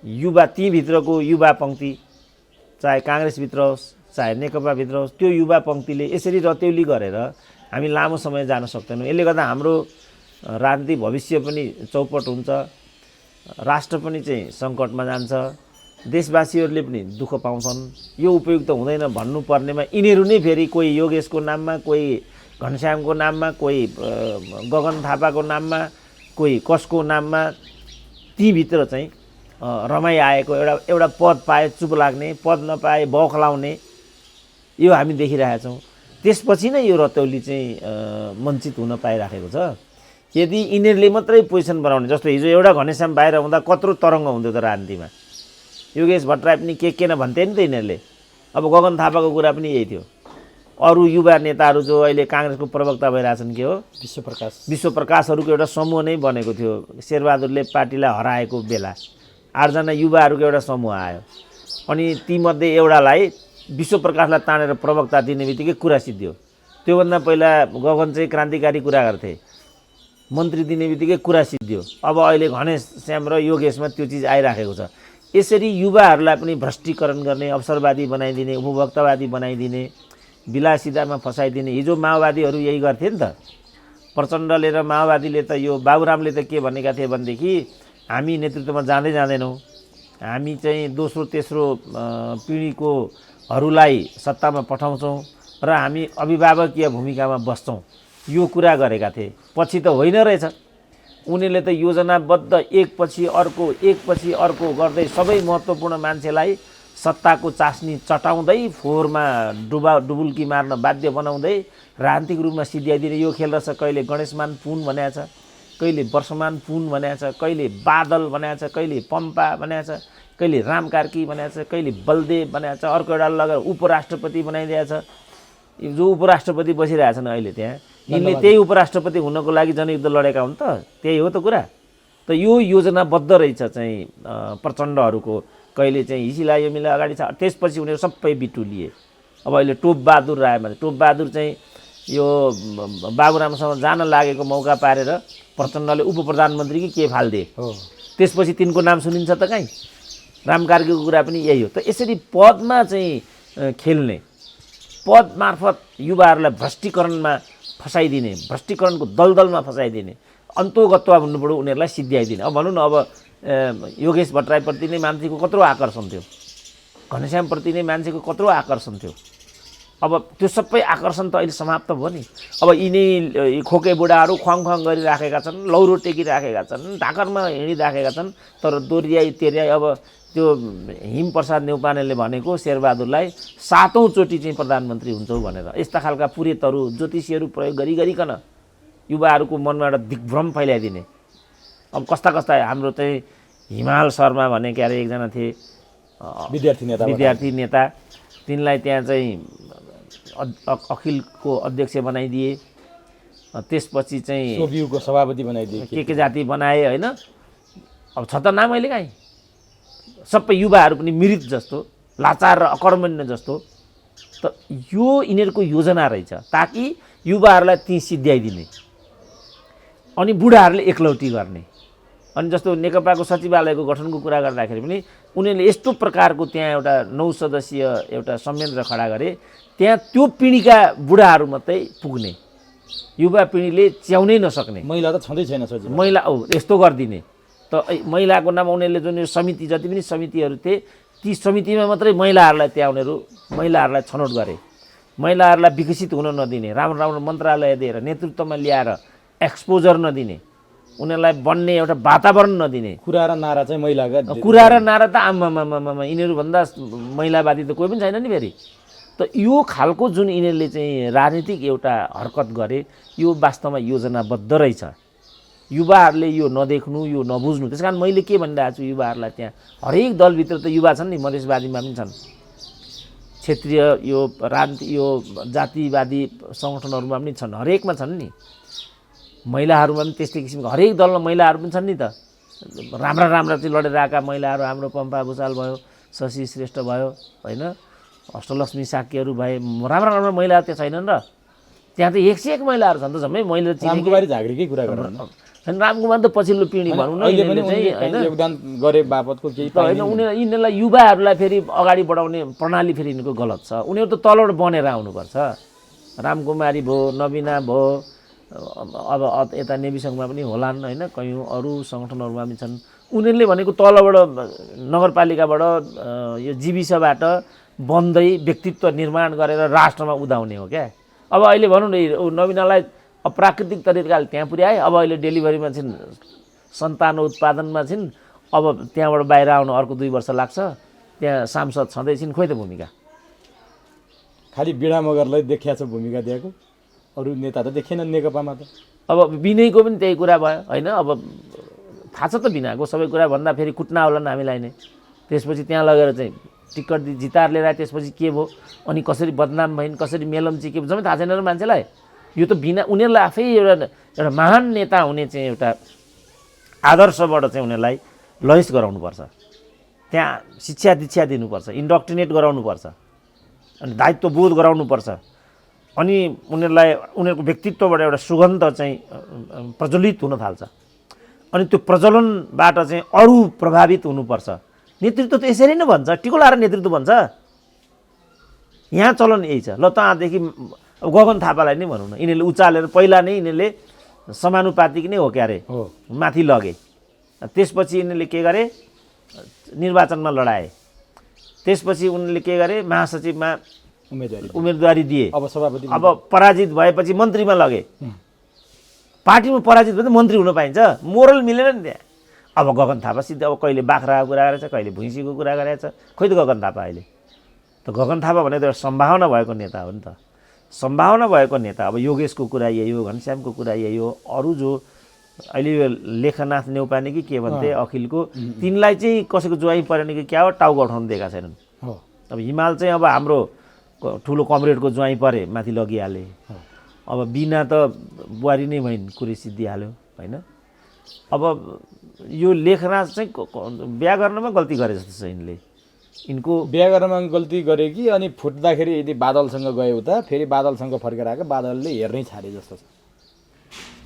युवा तीभित्रको युवा पङ्क्ति, चाहे काङ्ग्रेसभित्र होस् चाहे नेकपाभित्र होस्, त्यो युवा पङ्क्तिले यसरी रतौली गरेर हामी लामो समय जान सक्दैनौँ। यसले गर्दा हाम्रो राजनीतिक भविष्य पनि चौपट हुन्छ, राष्ट्र पनि चाहिँ सङ्कटमा जान्छ, देशवासीहरूले पनि दुःख पाउँछन्। यो उपयुक्त हुँदैन भन्नुपर्नेमा यिनीहरू नै फेरि कोही योगेशको नाममा, कोही घनश्यामको नाममा, कोही गगन थापाको नाममा, कोही कसको नाममा तीभित्र चाहिँ रमाइ आएको एउटा पद पाए चुप लाग्ने, पद नपाए बौखलाउने, यो हामी देखिरहेका छौँ। त्यसपछि नै यो रतौली चाहिँ वञ्चित हुन पाइराखेको छ। यदि यिनीहरूले मात्रै पोजिसन बनाउने, जस्तो हिजो एउटा घनश्याम बाहिर हुँदा कत्रो तरङ्ग हुन्थ्यो त राजनीतिमा, योगेश भट्टराई पनि के नभन्थे नि त यिनीहरूले। अब गगन थापाको कुरा पनि यही थियो। अरू युवा नेताहरू जो अहिले काङ्ग्रेसको प्रवक्ता भइरहेछन् के हो, विश्वप्रकाशहरूको एउटा समूह नै बनेको थियो। शेरबहादुरले पार्टीलाई हराएको बेला 8 जना युवाहरूको एउटा समूह आयो, अनि तीमध्ये एउटालाई विश्वप्रकाशलाई तानेर प्रवक्ता दिने बित्तिकै कुरा सिद्धियो। त्योभन्दा पहिला गगन चाहिँ क्रान्तिकारी कुरा गर्थे, मन्त्री दिने बित्तिकै कुरा सिद्धियो। अब अहिले घनश्याम र योगेशमा त्यो चिज आइराखेको छ। यसरी युवाहरूलाई पनि भ्रष्टीकरण गर्ने, अवसरवादी बनाइदिने, उपभोक्तावादी बनाइदिने, विलासितामा फसाइदिने। हिजो माओवादीहरू यही गर्थे नि त। प्रचण्डले र माओवादीले त यो बाबुरामले त के भनेका थिए भनेदेखि हामी नेतृत्वमा जाँदैनौँ, हामी चाहिँ दोस्रो तेस्रो पिँढीकोहरूलाई सत्तामा पठाउँछौँ र हामी अभिभावकीय भूमिकामा बस्छौँ, यो कुरा गरेका थिए। पछि त होइन रहेछ। उनीहरूले त योजनाबद्ध एकपछि अर्को गर्दै सबै महत्त्वपूर्ण मान्छेलाई सत्ताको चास्नी चटाउँदै फोहोरमा डुबुल्की मार्न बाध्य बनाउँदै राजनीतिक रूपमा सिद्ध्याइदिने यो खेल रहेछ। कहिले गणेशमान पुन भनेको छ, कहिले वर्षमान पुन भनेको छ, कहिले बादल भनेको छ, कहिले पम्पा भनेको छ, कहिले राम कार्की भनेको छ, कहिले बलदेव भनेको छ, अर्को एउटा लगेर उपराष्ट्रपति बनाइदिएको छ। जो उपराष्ट्रपति बसिरहेछन् अहिले त्यहाँ, यिनले त्यही उपराष्ट्रपति हुनको लागि जनयुद्ध लडेका हुन् त। त्यही हो त कुरा। त यो योजनाबद्ध रहेछ चाहिँ प्रचण्डहरूको। कहिले चाहिँ हिसिला यो मिला अगाडि छ, त्यसपछि उनीहरू सबै बिटुलिए। अब अहिले टोपबहादुर रायमा टोपबहादुर चाहिँ यो बाबुरामसँग जान लागेको मौका पारेर प्रचण्डले उप प्रधानमन्त्री कि के फालिदिए। त्यसपछि तिनको नाम सुनिन्छ त कहीँ। राम कार्कीको कुरा पनि यही हो। त यसरी पदमा चाहिँ खेल्ने, पद मार्फत युवाहरूलाई भ्रष्टीकरणमा फसाइदिने, भ्रष्टीकरणको दलदलमा फसाइदिने, अन्तोगत्वा भन्नुपऱ्यो उनीहरूलाई सिद्ध्याइदिने। अब भनौँ न, अब योगेश भट्टराईप्रति नै मान्छेको कत्रो आकर्षण थियो, घनश्यामप्रति नै मान्छेको कत्रो आकर्षण थियो। अब त्यो सबै आकर्षण त अहिले समाप्त भयो नि। अब यिनी खोके बुढाहरू ख्वाङ गरिराखेका छन्, लौरो टेकिराखेका छन्, ढाकरमा हिँडिराखेका छन्। तर दोहोऱ्याई तेर्याई अब त्यो हिमप्रसाद न्यौपानेले भनेको शेरबहादुरलाई 7औं चोटि चाहिँ प्रधानमन्त्री हुन्छौ भनेर, यस्ता खालका पुरेतहरू ज्योतिषीहरू प्रयोग गरिकन युवाहरूको मनमा एउटा दिग्भ्रम फैलाइदिने। अब कस्ता हाम्रो चाहिँ हिमाल शर्मा भन्ने के अरे एकजना थिए विद्यार्थी नेता, तिनलाई त्यहाँ चाहिँ अखिलको अध्यक्ष बनाइदिए। त्यसपछि चाहिँ सोभियुको सभापति बनाइदिए, के जाति बनाए होइन। अब छ त नाम अहिले काहीँ। सबै युवाहरू पनि मृत जस्तो, लाचार र अकर्मण्य जस्तो। त यो यिनीहरूको योजना रहेछ, ताकि युवाहरूलाई ती सिद्ध्याइदिने अनि बुढाहरूले एकलौटी गर्ने। अनि जस्तो नेकपाको सचिवालयको गठनको कुरा गर्दाखेरि पनि उनीहरूले यस्तो प्रकारको त्यहाँ एउटा 9 सदस्यीय एउटा संयन्त्र खडा गरे, त्यहाँ त्यो पिँढीका बुढाहरू मात्रै पुग्ने, युवा पिँढीले च्याउनै नसक्ने। महिला त छँदै छैन सचिव, महिला यस्तो गरिदिने। त महिलाको नाम उनीहरूले जुन समिति, जति पनि समितिहरू थिए, ती समितिमा मात्रै महिलाहरूलाई त्यहाँ उनीहरू महिलाहरूलाई छनौट गरे। महिलाहरूलाई विकसित हुन नदिने, राम्रो मन्त्रालय दिएर नेतृत्वमा ल्याएर एक्सपोजर नदिने, उनीहरूलाई बन्ने एउटा वातावरण नदिने। कुरा र नारा चाहिँ महिलाका, कुरा र नारा त आम्मामामा यिनीहरूभन्दा महिलावादी त कोही पनि छैन नि फेरि। त यो खालको जुन यिनीहरूले चाहिँ राजनीतिक एउटा हरकत गरे, यो वास्तवमा योजनाबद्ध रहेछ। युवाहरूले यो नदेख्नु, यो नबुझ्नु। त्यस कारण मैले के भनिरहेको छु युवाहरूलाई, त्यहाँ हरेक दलभित्र त युवा छन् नि, मधेसवादीमा पनि छन्, क्षेत्रीय यो यो जातिवादी सङ्गठनहरूमा पनि छन्, हरेकमा छन् नि, महिलाहरूमा पनि त्यस्तै किसिमको हरेक दलमा महिलाहरू पनि छन् नि त। राम्रा राम्रा चाहिँ लडेर आएका महिलाहरू हाम्रो पम्पा भुषाल भयो, शशी श्रेष्ठ भयो होइन, अष्टलक्ष्मी साक्यहरू भए, राम्रा राम्रा महिलाहरू त्यहाँ छैनन् र? त्यहाँ त 101 महिलाहरू छन् त जम्मै। मैले रामकुमारी झाँक्रीकै कुरा गर्नु रामकुमार त पछिल्लो पिँढी भनौँ न, अहिले पनि चाहिँ होइन योगदान गरे बापतको केही होइन, यिनीहरूलाई युवाहरूलाई फेरि अगाडि बढाउने प्रणाली फेरि यिनीहरूको गलत छ। उनीहरू त तलबाट बनेर आउनुपर्छ। रामकुमारी भयो, नवीना भयो, अब यता नेविसङ्घमा पनि होलान् होइन, कयौँ अरू सङ्गठनहरूमा पनि छन्। उनीहरूले भनेको तलबाट नगरपालिकाबाट यो जीविसबाट बन्दै व्यक्तित्व निर्माण गरेर राष्ट्रमा उदाउने हो क्या। अब अहिले भनौँ न नवीनालाई अप्राकृतिक तरिकाले त्यहाँ पुर्याए, अब अहिले डेलिभरीमा छिन्, सन्तान उत्पादनमा छिन्, अब त्यहाँबाट बाहिर आउनु अर्को 2 वर्ष लाग्छ, त्यहाँ सांसद छँदैछिन्, खोइ त भूमिका। खालि बिडा मगरलाई देखिया छ भूमिका दिएको, अरू नेता त देखेनन् नेकपामा त। अब विनयको पनि त्यही कुरा भयो होइन। अब थाहा छ त बिनाको सबै कुरा भन्दा फेरि कुट्ना होला नि हामीलाई नै। त्यसपछि त्यहाँ लगेर चाहिँ टिकट जिताएर लिएर त्यसपछि के भयो, अनि कसरी बदनाम भइन्, कसरी मेलम्ची के जम्मै थाहा छैन र मान्छेलाई। यो त बिना उनीहरूलाई आफै एउटा महान नेता हुने चाहिँ एउटा आदर्शबाट चाहिँ उनीहरूलाई लैस गराउनुपर्छ, त्यहाँ शिक्षा दीक्षा दिनुपर्छ, इन्डक्ट्रिनेट गराउनुपर्छ, अनि दायित्वबोध गराउनुपर्छ, अनि उनीहरूलाई उनीहरूको व्यक्तित्वबाट एउटा सुगन्ध चाहिँ प्रज्वलित हुन थाल्छ, अनि त्यो प्रज्वलनबाट चाहिँ अरू प्रभावित हुनुपर्छ। नेतृत्व त यसरी नै भन्छ, टिको लाएर नेतृत्व भन्छ। यहाँ चलन यही छ। ल तँदेखि गगन थापालाई नै भनौँ न, यिनीहरूले उचालेर पहिला नै यिनीहरूले समानुपातिक नै हो क्या अरे माथि लगे, त्यसपछि यिनीहरूले के गरे निर्वाचनमा लडाए, त्यसपछि उनीहरूले के गरे महासचिवमा उम्मेदवारी दिए, अब सभापति, अब पराजित भएपछि मन्त्रीमा लगे। पार्टीमा पराजित भए त मन्त्री हुन पाइन्छ, मोरल मिलेन नि त्यहाँ। अब गगन थापा सिधै अब कहिले बाख्राको कुरा गरेछ, कहिले भुइँसीको कुरा गरेछ, खोइ त गगन थापा अहिले त गगन थापा भने त एउटा सम्भावना भएको नेता हो नि त, सम्भावना भएको नेता। अब योगेशको कुरा यही हो, घनश्यामको कुरा यही हो, अरू जो अहिले यो लेखनाथ नेउपाने कि के भन्थे अखिलको, तिनलाई चाहिँ कसैको ज्वाइँ परेन कि क्या हो, टाउको उठाउनु दिएका छैनन्। अब हिमाल चाहिँ अब हाम्रो ठुलो कमरेडको ज्वाइँ परे, माथि लगिहाले। अब बिना त बुहारी नै भइन्, कुरै सिद्धिहाल्यो होइन। अब यो लेखनाथ चाहिँ बिहा गर्नमा गल्ती गरे जस्तो छ यिनले, यिनको बिहा गर्नमा गल्ती गरे कि अनि फुट्दाखेरि यदि बादलसँग गयो उता फेरि बादलसँग फर्केर आएको, बादलले हेर्नै छाडे जस्तो छ,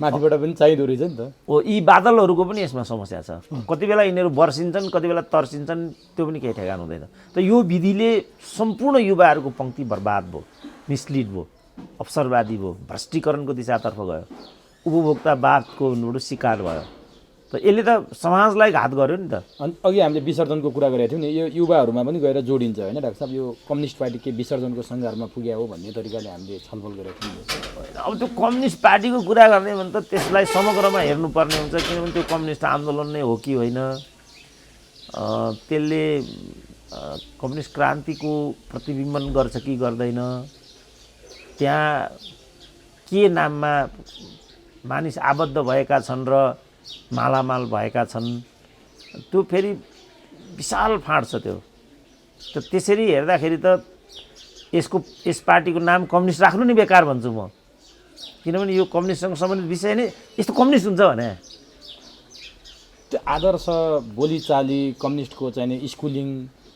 माथिबाट पनि चाहिँदो रहेछ नि त। ओ यी बादलहरूको पनि यसमा समस्या छ, कति बेला यिनीहरू वर्षिन्छन्, कति बेला तर्सिन्छन्, त्यो पनि केही ठेगान हुँदैन। त यो विधिले सम्पूर्ण युवाहरूको पङ्क्ति बर्बाद भयो, मिसलिड भयो, अवसरवादी भयो, भ्रष्टीकरणको दिशातर्फ गयो, उपभोक्तावादको शिकार भयो। त यसले त समाजलाई घात गर्यो नि त। अनि अघि हामीले विसर्जनको कुरा गरेका थियौँ नि, यो युवाहरूमा पनि गएर जोडिन्छ होइन डाक्टर साहब, यो कम्युनिस्ट पार्टी के विसर्जनको सङ्घारमा पुग्या हो भन्ने तरिकाले हामीले छलफल गरेका थियौँ। अब त्यो कम्युनिस्ट पार्टीको कुरा गर्ने भने त त्यसलाई समग्रमा हेर्नुपर्ने हुन्छ, किनभने त्यो कम्युनिस्ट आन्दोलन नै हो कि होइन, त्यसले कम्युनिस्ट क्रान्तिको प्रतिबिम्बन गर्छ कि गर्दैन, त्यहाँ के नाममा मानिस आबद्ध भएका छन् र मालामाल भएका छन्, त्यो फेरि विशाल फाँट छ त्यो। त त्यसरी हेर्दाखेरि त यस पार्टीको नाम कम्युनिस्ट राख्नु नै बेकार भन्छु म, किनभने यो कम्युनिस्टसँग सम्बन्धित विषय नै यस्तो कम्युनिस्ट हुन्छ भने त्यो आदर्श बोलीचाली कम्युनिस्टको चाहिने स्कुलिङ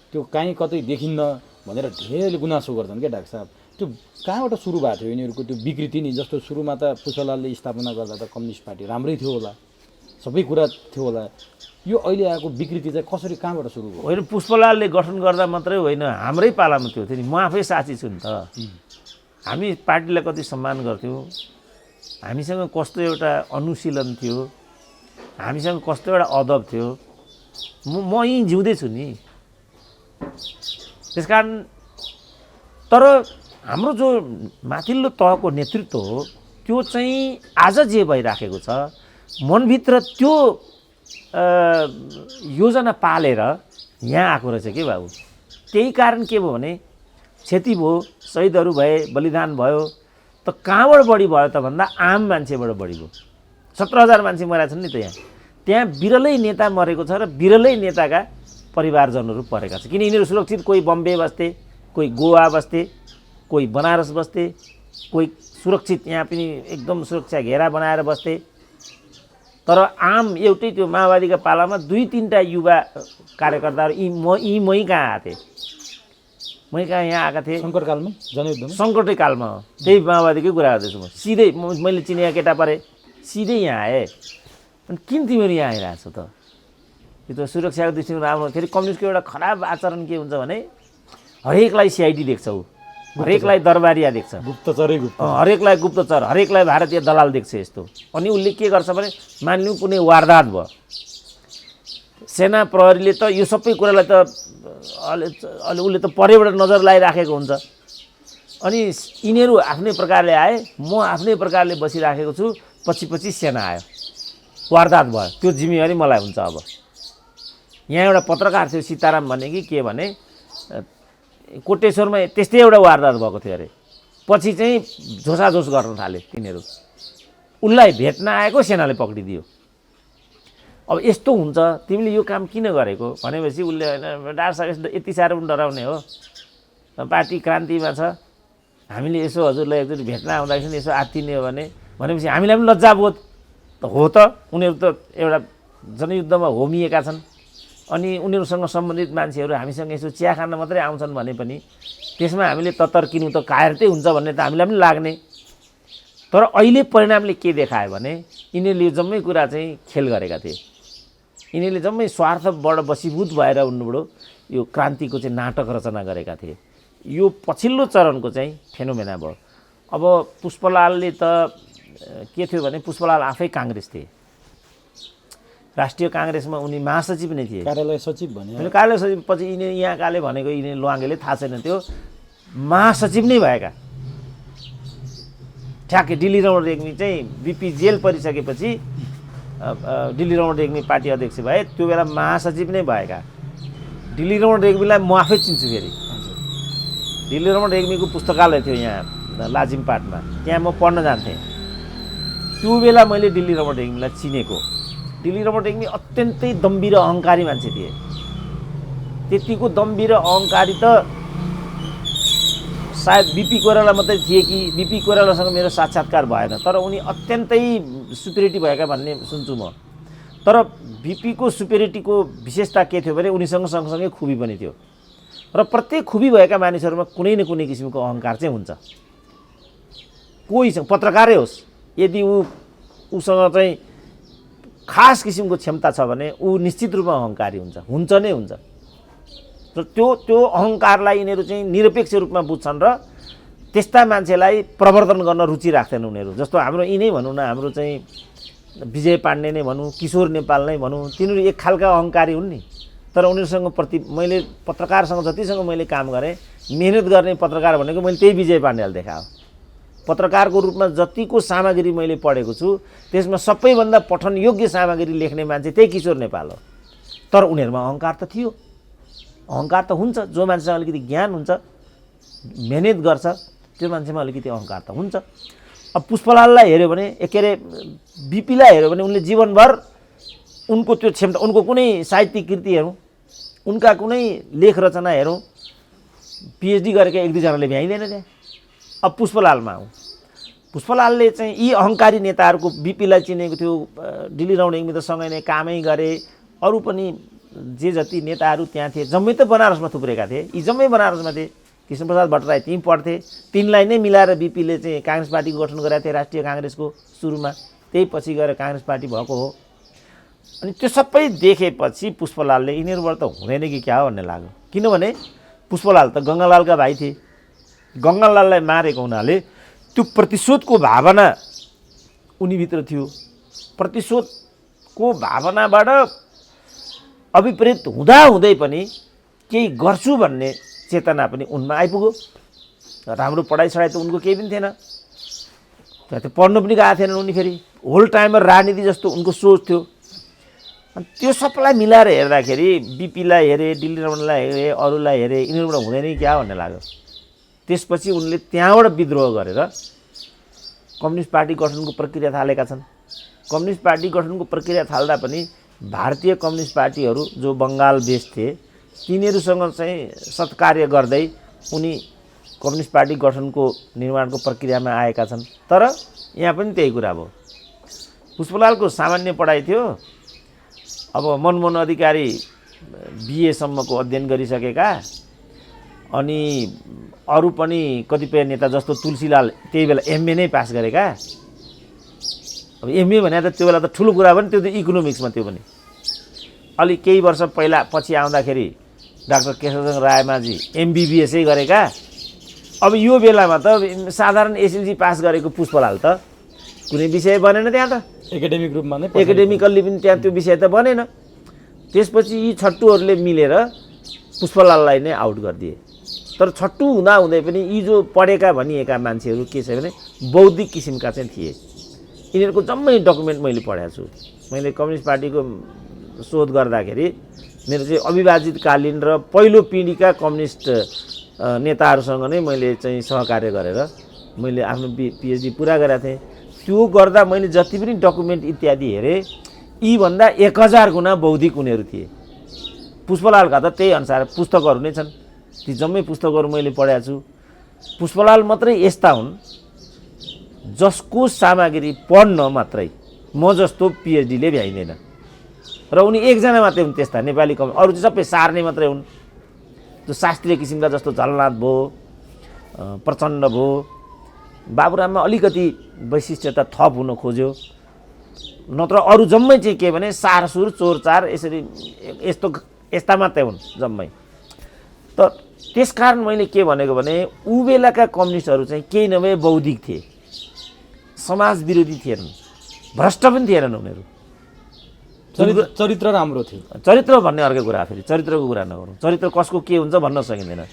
त्यो कहीँ कतै देखिन्न भनेर धेरैले गुनासो गर्छन् क्या डाक्टर साहब। त्यो कहाँबाट सुरु भएको थियो यिनीहरूको त्यो विकृति नि? जस्तो सुरुमा त पुष्पलालले स्थापना गर्दा त कम्युनिस्ट पार्टी राम्रै थियो होला, सबै कुरा थियो होला, यो अहिले आएको विकृति चाहिँ कसरी कहाँबाट सुरु भयो? होइन, पुष्पलालले गठन गर्दा मात्रै होइन, हाम्रै पालामा त्यो थियो नि। म आफै साथी छु नि त। हामी पार्टीलाई कति सम्मान गर्थ्यौँ, हामीसँग कस्तो एउटा अनुशीलन थियो, हामीसँग कस्तो एउटा अदब थियो, म यहीँ जिउँदैछु नि। त्यसकारण तर हाम्रो जो माथिल्लो तहको नेतृत्व हो त्यो चाहिँ आज जे भइराखेको छ, मनभित्र त्यो योजना पालेर यहाँ आएको रहेछ के बाबु। त्यही कारण के भयो भने क्षति भयो, शहीदहरू भए, बलिदान भयो, त कहाँबाट बढी भयो त भन्दा आम मान्छेबाट बढी भयो। 17,000 मान्छे मरेका छन् नि त यहाँ। त्यहाँ बिरलै नेता मरेको छ र बिरलै नेताका परिवारजनहरू परेका छन्, किन यिनीहरू सुरक्षित, कोही बम्बे बस्थे, कोही गोवा बस्थे, कोही बनारस बस्थे, कोही सुरक्षित यहाँ पनि एकदम सुरक्षा घेरा बनाएर बस्थे। तर आम एउटै त्यो माओवादीका पालामा 2-3टा युवा कार्यकर्ताहरू यी मै कहाँ आएको थिए, मै कहाँ यहाँ आएका थिए सङ्कटकालमा जनयुद्धमा सङ्कटै कालमा हो। त्यही माओवादीकै कुरा गर्दैछु म। सिधै मैले चिनेका केटा परे सिधै यहाँ आएँ। अनि किन तिमीहरू यहाँ आइरहेको छौ त? यो त सुरक्षाको दृष्टिकोण राम्रो। फेरि कम्युनिस्टको एउटा खराब आचरण के हुन्छ भने हरेकलाई सिआइडी देख्छौ, हरेकलाई दरबारिया देख्छ, हरेकलाई गुप्तचर, हरेकलाई भारतीय दलाल देख्छ यस्तो। अनि उसले के गर्छ भने मान्यौँ कुनै वारदात भयो, सेना प्रहरीले त यो सबै कुरालाई त उसले त परैबाट नजर लगाइराखेको हुन्छ। अनि यिनीहरू आफ्नै प्रकारले आए, म आफ्नै प्रकारले बसिराखेको छु, पछि सेना आयो, वारदात भयो, त्यो जिम्मेवारी मलाई हुन्छ। अब यहाँ एउटा पत्रकार थियो सीताराम भने कि के भने कोटेश्वरमा त्यस्तै एउटा वारदात भएको थियो अरे। पछि चाहिँ झोसाझोस गर्न थाले तिनीहरू, उसलाई भेट्न आएको सेनाले पक्रिदियो। अब यस्तो हुन्छ, तिमीले यो काम किन गरेको भनेपछि उसले होइन डाक्टर साहब यति साह्रो पनि डराउने हो, पार्टी क्रान्तिमा छ, हामीले यसो हजुरलाई एकचोटि भेट्न आउँदाखेरि यसो आत्तिने हो भनेपछि हामीलाई पनि लज्जाबोध त हो त। उनीहरू त एउटा जनयुद्धमा होमिएका छन्। अनि उनीहरूसँग सम्बन्धित मान्छेहरू हामीसँग यसो चिया खान मात्रै आउँछन् भने पनि त्यसमा हामीले ततर्किनु त कायरतै हुन्छ भन्ने त हामीलाई पनि लाग्ने। तर अहिले परिणामले के देखायो भने यिनीहरूले जम्मै कुरा चाहिँ खेल गरेका थिए। यिनीहरूले जम्मै स्वार्थबाट बसीभूत भएर उनीबाट यो क्रान्तिको चाहिँ नाटक रचना गरेका थिए। यो पछिल्लो चरणको चाहिँ फेनोमेना भयो। अब पुष्पलालले त के थियो भने पुष्पलाल आफै काङ्ग्रेस थिए, राष्ट्रिय काङ्ग्रेसमा उनी महासचिव नै थिए, कार्यालय सचिव भने। कार्यालय सचिव पछि यिनी यहाँकाले भनेको यिनी लुवाङ्गेले थाहा छैन, त्यो महासचिव नै भएका। ठ्याक्कै दिल्ली रमण रेग्मी चाहिँ बिपी जेल परिसकेपछि दिल्ली रमण रेग्मी पार्टी अध्यक्ष भए, त्यो बेला महासचिव नै भएका। दिल्ली रमण रेग्मीलाई म आफै चिन्छु। फेरि दिल्ली रमण रेग्मीको पुस्तकालय थियो यहाँ लाजिमपाटमा, त्यहाँ म पढ्न जान्थेँ। त्यो बेला मैले दिल्ली रमण रेग्मीलाई चिनेको। दिल्ली रमण रेग्मी अत्यन्तै दम्भी र अहङ्कारी मान्छे थिए। त्यतिको दम्भी र अहङ्कारी त सायद बिपी कोइराला मात्रै थिए कि बिपी कोइरालासँग मेरो साक्षात्कार भएन, तर उनी अत्यन्तै सुपेरिटी भएका भन्ने सुन्छु म। तर बिपीको सुपेरिटीको विशेषता के थियो भने उनीसँग सँगसँगै खुबी पनि थियो। र प्रत्येक खुबी भएका मानिसहरूमा कुनै न कुनै किसिमको अहङ्कार चाहिँ हुन्छ। कोहीसँग पत्रकारै होस्, यदि उसँग चाहिँ खास किसिमको क्षमता छ भने ऊ निश्चित रूपमा अहङ्कारी हुन्छ नै हुन्छ। र त्यो अहङ्कारलाई यिनीहरू चाहिँ निरपेक्ष रूपमा बुझ्छन् र त्यस्ता मान्छेलाई प्रवर्धन गर्न रुचि राख्दैन उनीहरू। जस्तो हाम्रो यिनै भनौँ न, हाम्रो चाहिँ विजय पाण्डे नै भनौँ, किशोर नेपाल नै भनौँ, तिनीहरू एक खालका अहङ्कारी हुन् नि। तर उनीहरूसँग मैले पत्रकारसँग जतिसँग मैले काम गरेँ, मेहनत गर्ने पत्रकार भनेको मैले त्यही विजय पाण्डेलाई देखाएँ। पत्रकारको रूपमा जतिको सामग्री मैले पढेको छु त्यसमा सबैभन्दा पठनयोग्य सामग्री लेख्ने मान्छे त्यही किशोर नेपाल हो। तर उनीहरूमा अहङ्कार त थियो, अहङ्कार त हुन्छ। जो मान्छेसँग अलिकति ज्ञान हुन्छ, मेहनत गर्छ, त्यो मान्छेमा अलिकति अहङ्कार त हुन्छ। अब पुष्पलाललाई हेऱ्यो भने के अरे बिपीलाई हेऱ्यो भने उनले जीवनभर उनको त्यो क्षमता, उनको कुनै साहित्यिक कृति हेरौँ, उनका कुनै लेख रचना हेरौँ, पिएचडी गरेका 1-2जनाले भ्याइँदैन त्यहाँ। अब पुष्पलालमा आउँ। पुष्पलालले चाहिँ यी अहङ्कारी नेताहरूको बिपीलाई चिनेको थियो, दिल्ली रमण रेग्मी त सँगै नै कामै गरे, अरू पनि जे जति नेताहरू त्यहाँ थिए जम्मै त बनारसमा थुप्रेका थिए। यी जम्मै बनारसमा थिए। कृष्णप्रसाद भट्टराई त्यहीँ पढ्थे। तिनलाई नै मिलाएर बिपीले चाहिँ काङ्ग्रेस पार्टीको गठन गरेका थिए, राष्ट्रिय काङ्ग्रेसको सुरुमा। त्यही पछि गएर काङ्ग्रेस पार्टी भएको हो। अनि त्यो सबै देखेपछि पुष्पलालले यिनीहरूबाट त हुँदैन कि क्या हो भन्ने लाग्यो। किनभने पुष्पलाल त गङ्गालालका भाइ थिए। गङ्गालाललाई मारेको हुनाले त्यो प्रतिशोधको भावना उनीभित्र थियो। प्रतिशोधको भावनाबाट अभिप्रेत हुँदाहुँदै पनि केही गर्छु भन्ने चेतना पनि उनमा आइपुग्यो। राम्रो पढाइ-सढाइ त उनको केही पनि थिएन, त्यहाँ त पढ्नु पनि गएको थिएनन् उनी। फेरि होल टाइमर राजनीति जस्तो उनको सोच थियो। अनि त्यो सबलाई मिलाएर हेर्दाखेरि बिपीलाई हेरेँ, दिल्ली रमणलाई हेरेँ, अरूलाई हेरेँ, यिनीहरूबाट हुँदैन क्या भन्ने लाग्यो। त्यसपछि उनले त्यहाँबाट विद्रोह गरेर कम्युनिस्ट पार्टी गठनको प्रक्रिया थालेका छन्। कम्युनिस्ट पार्टी गठनको प्रक्रिया थाल्दा पनि भारतीय कम्युनिस्ट पार्टीहरू जो बङ्गाल बेस थिए तिनीहरूसँग चाहिँ सत्कार्य गर्दै उनी कम्युनिस्ट पार्टी गठनको निर्माणको प्रक्रियामा आएका छन्। तर यहाँ पनि त्यही कुरा भयो। पुष्पलालको सामान्य पढाइ थियो। अब मनमोहन अधिकारी बिएसम्मको अध्ययन गरिसकेका, अनि अरू पनि कतिपय नेता जस्तो तुलसीलाल त्यही बेला एमए नै पास गरेका। अब एमए भने त त्यो बेला त ठुलो कुरा पनि, त्यो त इकोनोमिक्समा, त्यो पनि अलि केही वर्ष पहिला पछि आउँदाखेरि डाक्टर केशवचन्द्र रायमाझी एमबिबिएसै गरेका। अब यो बेलामा त साधारण एसएलसी पास गरेको पुष्पलाल त कुनै विषय बनेन त्यहाँ त, एकाडेमिक रूपमा नै एकाडेमिकल्ली पनि त्यहाँ त्यो विषय त बनेन। त्यसपछि यी छट्टुहरूले मिलेर पुष्पलाललाई नै आउट गरिदिए। तर छट्टु हुँदै पनि यी जो पढेका भनिएका मान्छेहरू के छ भने बौद्धिक किसिमका चाहिँ थिए। यिनीहरूको जम्मै डकुमेन्ट मैले पढाएको छु। मैले कम्युनिस्ट पार्टीको शोध गर्दाखेरि मेरो चाहिँ अविभाजितकालीन र पहिलो पिँढीका कम्युनिस्ट नेताहरूसँग नै मैले चाहिँ सहकार्य गरेर मैले आफ्नो पिएचडी पुरा गरेको थिएँ। त्यो गर्दा मैले जति पनि डकुमेन्ट इत्यादि हेरेँ, यीभन्दा 1000 गुणा बौद्धिक उनीहरू थिए। पुष्पलालका त त्यही अनुसार पुस्तकहरू नै छन्। ती जम्मै पुस्तकहरू मैले पढाएको छु। पुष्पलाल मात्रै यस्ता हुन् जसको सामग्री पढ्न मात्रै म जस्तो पिएचडीले भ्याइँदैन। र उनी एकजना मात्रै हुन् त्यस्ता नेपाली कम्युनिस्ट, अरू चाहिँ सबै सार्ने मात्रै हुन्। त्यो शास्त्रीय किसिमका जस्तो झलनाथ भयो, प्रचण्ड भयो। बाबुराममा अलिकति वैशिष्ट्यता थप हुन खोज्यो, नत्र अरू जम्मै चाहिँ के भने सारसुर चोरचार यसरी यस्ता मात्रै हुन् जम्मै। त त्यसकारण मैले के भनेको भने ऊ बेलाका कम्युनिस्टहरू चाहिँ केही नभए बौद्धिक थिए, समाज विरोधी थिएनन्, भ्रष्ट पनि थिएनन् उनीहरू। चरित्र राम्रो थियो। चरित्र भन्ने अर्कै कुरा, फेरि चरित्रको कुरा नगरौँ। चरित्र कसको के हुन्छ भन्न सकिँदैन।